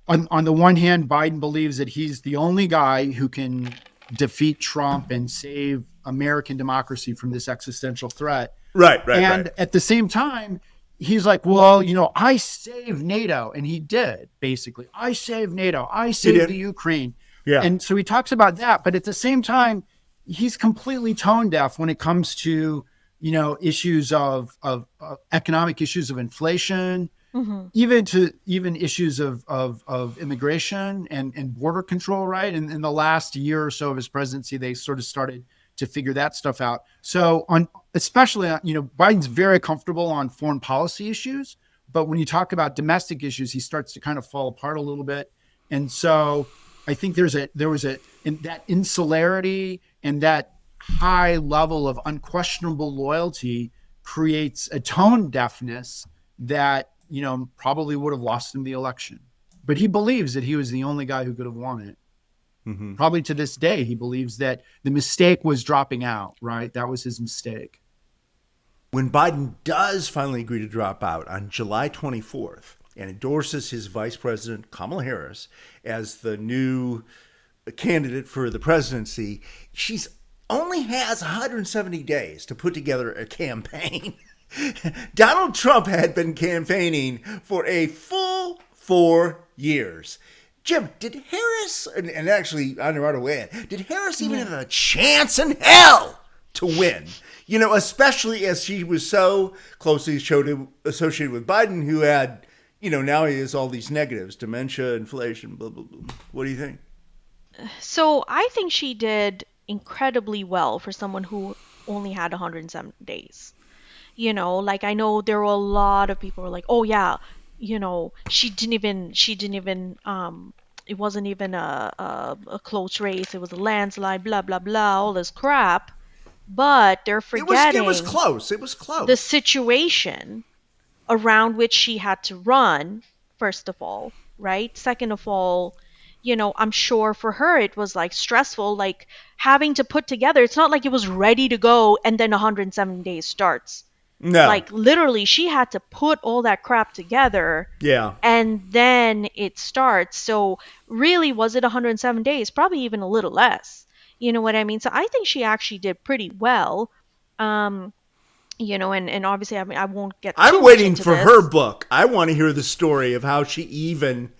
on the one hand, Biden believes that he's the only guy who can defeat Trump and save American democracy from this existential threat. Right. And at the same time, he's like, well, I saved NATO. And he did, basically. I saved NATO. I saved the Ukraine. Yeah. And so he talks about that. But at the same time, he's completely tone deaf when it comes to, issues of economic issues of inflation, even issues of immigration and border control, right? And in the last year or so of his presidency, they sort of started to figure that stuff out. So especially, Biden's very comfortable on foreign policy issues, but when you talk about domestic issues, he starts to kind of fall apart a little bit. And so I think there was that insularity and that high level of unquestionable loyalty creates a tone deafness that, probably would have lost him the election. But he believes that he was the only guy who could have won it. Mm-hmm. Probably to this day, he believes that the mistake was dropping out, right? That was his mistake. When Biden does finally agree to drop out on July 24th and endorses his Vice President, Kamala Harris, as the new candidate for the presidency, she's only has 170 days to put together a campaign. Donald Trump had been campaigning for a full 4 years. Jim, did Harris, and actually on the right away, did Harris even have a chance in hell to win? Especially as she was so closely associated with Biden, who had, now he has all these negatives, dementia, inflation, blah, blah, blah. What do you think? So I think she did incredibly well for someone who only had 107 days. I know there were a lot of people who were like, oh yeah, she didn't even, it wasn't even a close race. It was a landslide, blah, blah, blah, all this crap. But they're forgetting it was close. It was close. The situation around which she had to run, first of all, right? Second of all, I'm sure for her it was like stressful, like having to put together. It's not like it was ready to go and then 107 days starts. No. Like literally she had to put all that crap together. Yeah. And then it starts. So really, was it 107 days? Probably even a little less. You know what I mean? So I think she actually did pretty well. And obviously, I won't get too I'm much waiting into for this. her book. I want to hear the story of how she even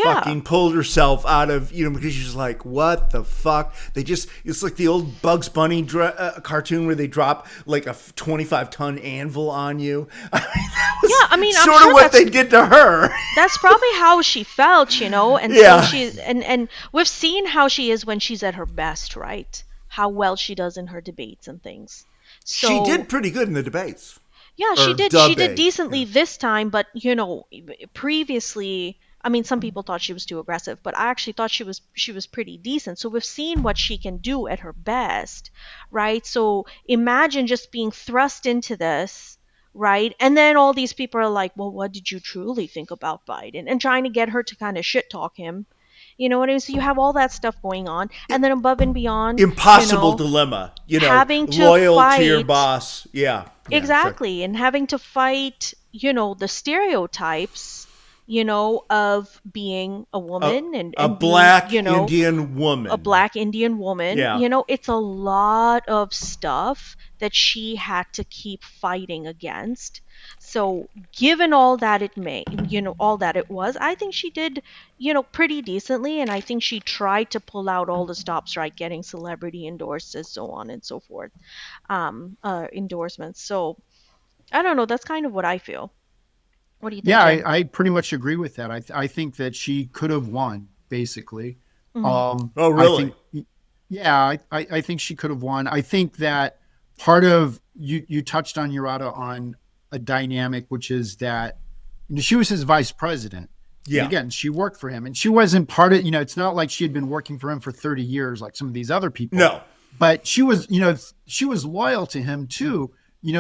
fucking pulled herself out of, because she's like, what the fuck? It's like the old Bugs Bunny cartoon where they drop like a 25-ton anvil on you. I mean, sort of what they did to her. That's probably how she felt, and so she's, and we've seen how she is when she's at her best, right? How well she does in her debates and things. So, she did pretty good in the debates. Yeah, she did. She did decently this time, but previously, I mean, some people thought she was too aggressive, but I actually thought she was pretty decent. So we've seen what she can do at her best, right? So imagine just being thrust into this, right? And then all these people are like, well, what did you truly think about Biden? And trying to get her to kind of shit talk him. You know what I mean? So you have all that stuff going on. And then above and beyond. Impossible dilemma. Having to loyal fight, to your boss. Yeah. Exactly. And having to fight, the stereotypes, of being a woman and a black Indian woman. A black Indian woman. Yeah. It's a lot of stuff that she had to keep fighting against. So given all that it all that it was, I think she did, pretty decently. And I think she tried to pull out all the stops, right? Getting celebrity endorses, so on and so forth, endorsements. So I don't know. That's kind of what I feel. What do you think? Yeah, Jim? I pretty much agree with that. I think that she could have won, basically. Mm-hmm. Oh, really? I think she could have won. I think that part of, you touched on, Urata, on a dynamic, which is that she was his vice president. Yeah. And again, she worked for him, and she wasn't part of, it's not like she had been working for him for 30 years like some of these other people. No. But she was loyal to him too,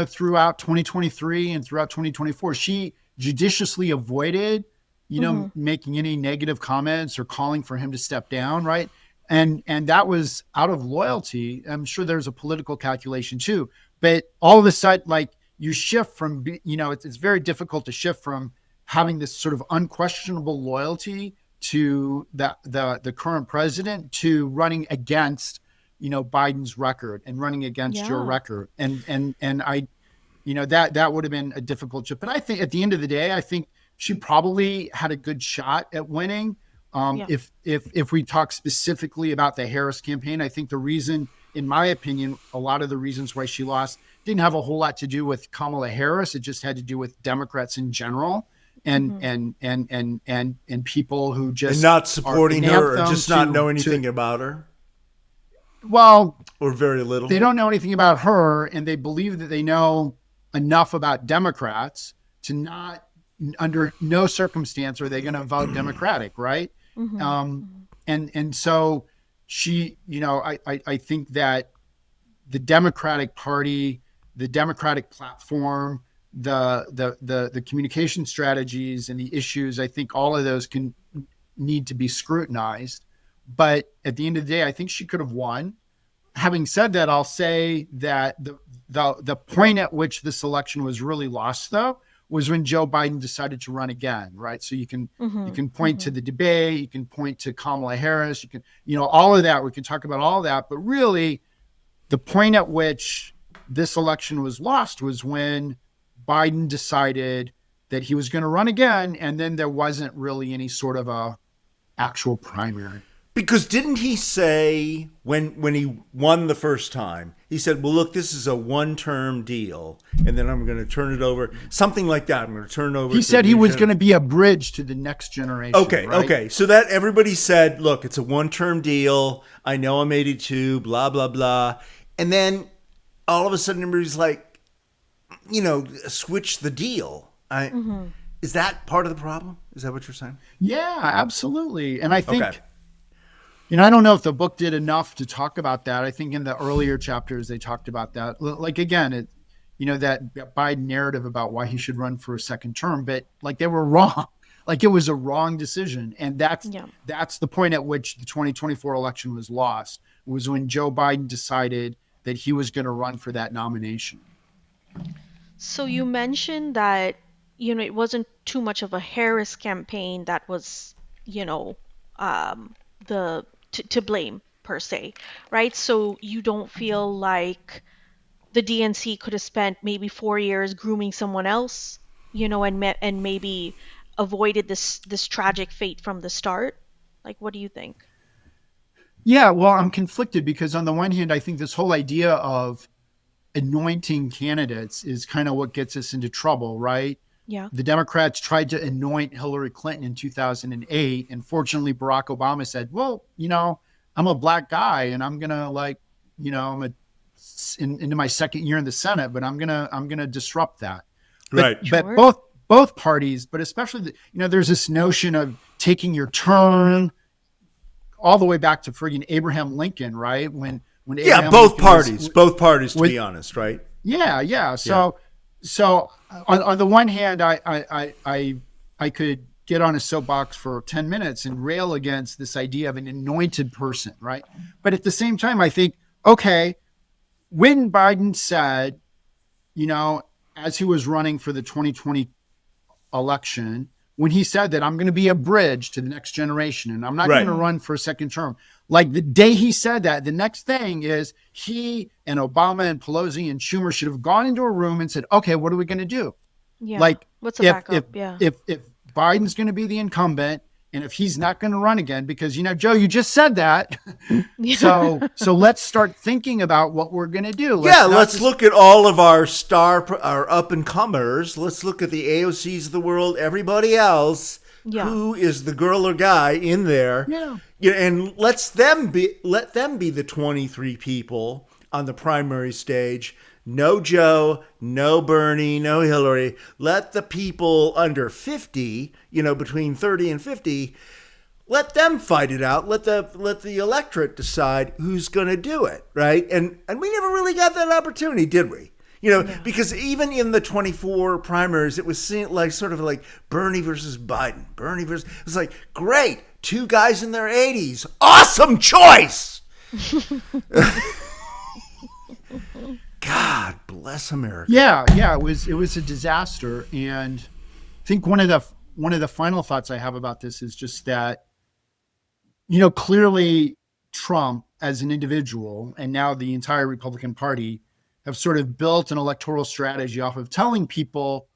throughout 2023 and throughout 2024. She judiciously avoided, making any negative comments or calling for him to step down, right? And that was out of loyalty. I'm sure there's a political calculation too. But all of a sudden, like, you shift from, it's very difficult to shift from having this sort of unquestionable loyalty to the current president to running against, Biden's record and running against your record. And I, that would have been a difficult shift. But I think at the end of the day, I think she probably had a good shot at winning. If we talk specifically about the Harris campaign, I think the reason, in my opinion, a lot of the reasons why she lost didn't have a whole lot to do with Kamala Harris. It just had to do with Democrats in general and people who just and not supporting her or just not know anything about her. well, or very little. They don't know anything about her, and they believe that they know enough about Democrats to not, under no circumstance are they going to vote Democratic, right? And so she, I think that the Democratic Party, the Democratic platform, the communication strategies and the issues, I think all of those need to be scrutinized. But at the end of the day, I think she could have won. Having said that, I'll say that the point at which this election was really lost, though, was when Joe Biden decided to run again, right? So you can point to the debate, you can point to Kamala Harris, you can, all of that. We can talk about all of that, but really, the point at which this election was lost was when Biden decided that he was going to run again, and then there wasn't really any sort of a actual primary. Because didn't he say when he won the first time, he said, well, look, this is a one-term deal, and then I'm going to turn it over, something like that. I'm going to turn it over. He said he was going to be a bridge to the next generation. Okay, right? okay. So that everybody said, look, it's a one-term deal. I know I'm 82, blah, blah, blah. And then all of a sudden everybody's like, switch the deal. Is that part of the problem? Is that what you're saying? Yeah, absolutely. And I think... Okay. I don't know if the book did enough to talk about that. I think in the earlier chapters, they talked about that. Like, again, that Biden narrative about why he should run for a second term, but like they were wrong. Like it was a wrong decision. And that's the point at which the 2024 election was lost, was when Joe Biden decided that he was going to run for that nomination. So you mentioned that, it wasn't too much of a Harris campaign that was, to blame per se, right? So you don't feel like the DNC could have spent maybe 4 years grooming someone else, and maybe avoided this tragic fate from the start? Like, what do you think? Yeah, well, I'm conflicted because on the one hand, I think this whole idea of anointing candidates is kind of what gets us into trouble, right? Yeah. The Democrats tried to anoint Hillary Clinton in 2008. And fortunately, Barack Obama said, well, I'm a black guy and I'm going to into my second year in the Senate, but I'm going to disrupt that. Right. But both parties, but especially, there's this notion of taking your turn all the way back to friggin' Abraham Lincoln, right? When Abraham both Lincoln both parties, to be honest, right? Yeah. So on the one hand, I could get on a soapbox for 10 minutes and rail against this idea of an anointed person, right? But at the same time, I think, okay, when Biden said, as he was running for the 2020 election, when he said that I'm going to be a bridge to the next generation and I'm not going to run for a second term, like the day he said that, the next thing is he and Obama and Pelosi and Schumer should have gone into a room and said, okay, what are we going to do? Yeah. Like, what's the backup? If Biden's going to be the incumbent and if he's not going to run again, because, Joe, you just said that. So let's start thinking about what we're going to do. Let's look at all of our up and comers. Let's look at the AOCs of the world, everybody else. Yeah. Who is the girl or guy in there? Yeah. And let them be the 23 people on the primary stage. No Joe, no Bernie, no Hillary. Let the people under 50, between 30 and 50, let them fight it out. Let the electorate decide who's going to do it, right? And we never really got that opportunity, did we? Because even in the 24 primaries, it was seen like sort of like Bernie versus Biden. It was like, great, two guys in their 80s. Awesome choice. God bless America. Yeah, it was a disaster. And I think one of the final thoughts I have about this is just that, clearly Trump as an individual and now the entire Republican Party have sort of built an electoral strategy off of telling people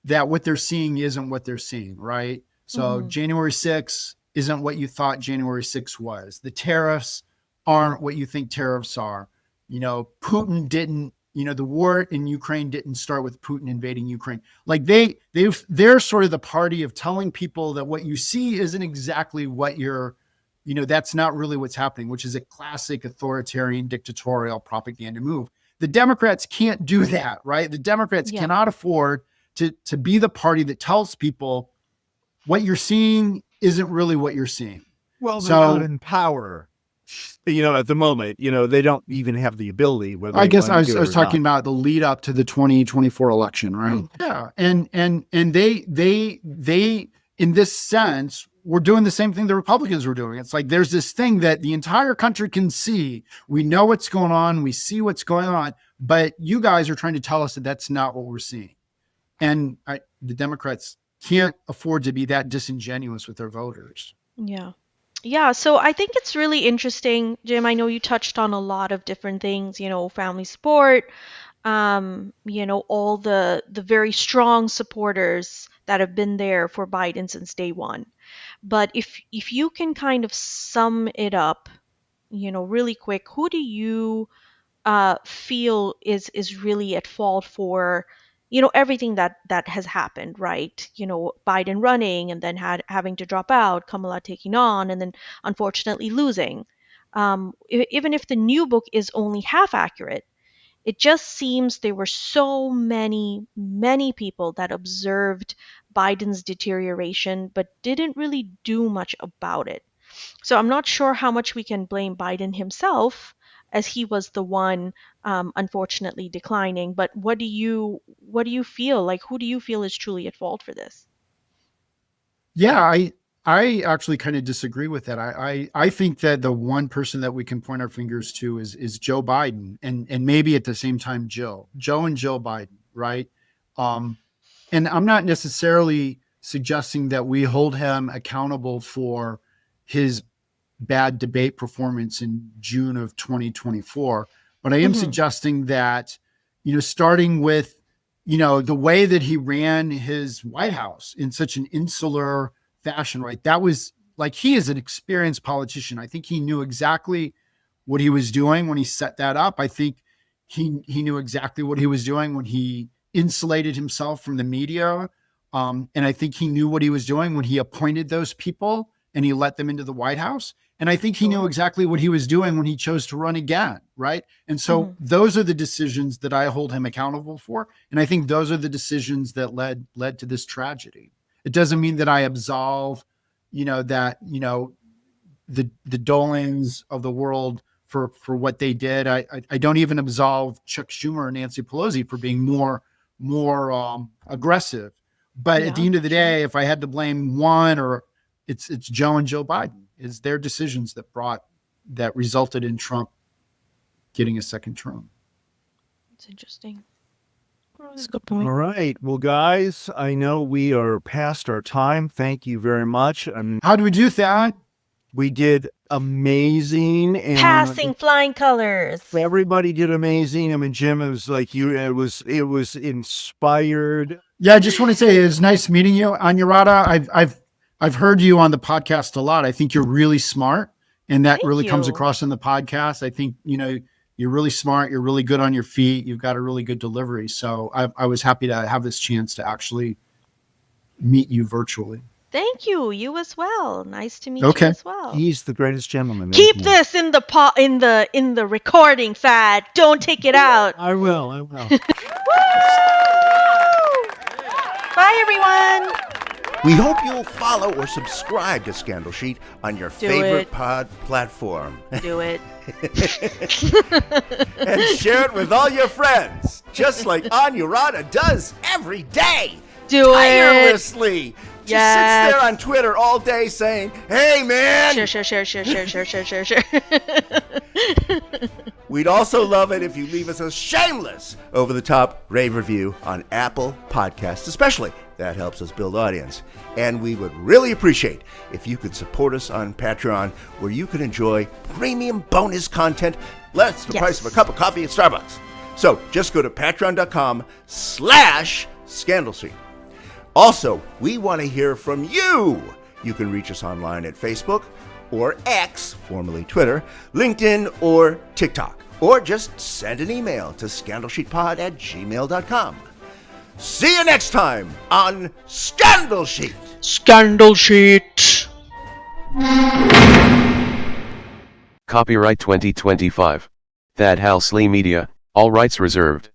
that what they're seeing isn't what they're seeing, right? So January 6th isn't what you thought January 6th was. The tariffs aren't what you think tariffs are. Putin didn't, the war in Ukraine didn't start with Putin invading Ukraine. Like they're sort of the party of telling people that what you see isn't exactly what you're that's not really what's happening, which is a classic authoritarian dictatorial propaganda move. The Democrats can't do that, right? The Democrats cannot afford to be the party that tells people what you're seeing isn't really what you're seeing. Well, they're not in power, at the moment. They don't even have the ability. I guess I was talking about the lead up to the 2024 election, right? Yeah, and they in this sense were doing the same thing the Republicans were doing. It's like there's this thing that the entire country can see. We know what's going on. We see what's going on, but you guys are trying to tell us that that's not what we're seeing. And the Democrats can't afford to be that disingenuous with their voters. Yeah. Yeah, so I think it's really interesting, Jim. I know you touched on a lot of different things, family support, all the very strong supporters that have been there for Biden since day one. But if you can kind of sum it up, really quick, who do you feel is really at fault for everything that has happened, right? Biden running and then having to drop out, Kamala taking on, and then unfortunately losing. Even if the new book is only half accurate, it just seems there were so many people that observed Biden's deterioration but didn't really do much about it. So I'm not sure how much we can blame Biden himself, as he was the one unfortunately declining. But what do you feel like? Who do you feel is truly at fault for this? Yeah, I actually kind of disagree with that. I think that the one person that we can point our fingers to is Joe Biden, and maybe at the same time Joe and Joe Biden, right? And I'm not necessarily suggesting that we hold him accountable for his bad debate performance in June of 2024. But I am suggesting that, starting with, the way that he ran his White House in such an insular fashion, right? That was like, he is an experienced politician. I think he knew exactly what he was doing when he set that up. I think he knew exactly what he was doing when he insulated himself from the media. And I think he knew what he was doing when he appointed those people and he let them into the White House. And I think he knew exactly what he was doing when he chose to run again, right? And so those are the decisions that I hold him accountable for. And I think those are the decisions that led to this tragedy. It doesn't mean that I absolve, the Dolans of the world for what they did. I don't even absolve Chuck Schumer and Nancy Pelosi for being more aggressive. But at the end of the day, if I had to blame one, or it's Joe and Joe Biden. It's their decisions that resulted in Trump getting a second term. It's interesting. That's a good point. All right. Well, guys, I know we are past our time. Thank you very much. How do we do that? We did amazing. And passing flying colors. Everybody did amazing. I mean, Jim, it was like it was inspired. Yeah, I just want to say it was nice meeting you, Anuradha. I've heard you on the podcast a lot. I think you're really smart, and that really comes across in the podcast. I think, you're really smart. You're really good on your feet. You've got a really good delivery. So I was happy to have this chance to actually meet you virtually. Thank you. You as well. Nice to meet you as well. He's the greatest gentleman. Keep this in the recording, Thad. Don't take it out. I will. Bye, everyone. We hope you'll follow or subscribe to Scandal Sheet on your favorite pod platform. Do it. And share it with all your friends, just like Anuradha does every day. Tirelessly. Just sits there on Twitter all day saying, "Hey, man." Share. We'd also love it if you leave us a shameless, over-the-top rave review on Apple Podcasts, especially. That helps us build audience. And we would really appreciate if you could support us on Patreon, where you can enjoy premium bonus content less the price of a cup of coffee at Starbucks. So just go to patreon.com/ScandalSheet. Also, we want to hear from you. You can reach us online at Facebook or X, formerly Twitter, LinkedIn, or TikTok. Or just send an email to scandalsheetpod@gmail.com. See you next time on Scandal Sheet. Scandal Sheet. Copyright 2025. Thad Halsley Media, all rights reserved.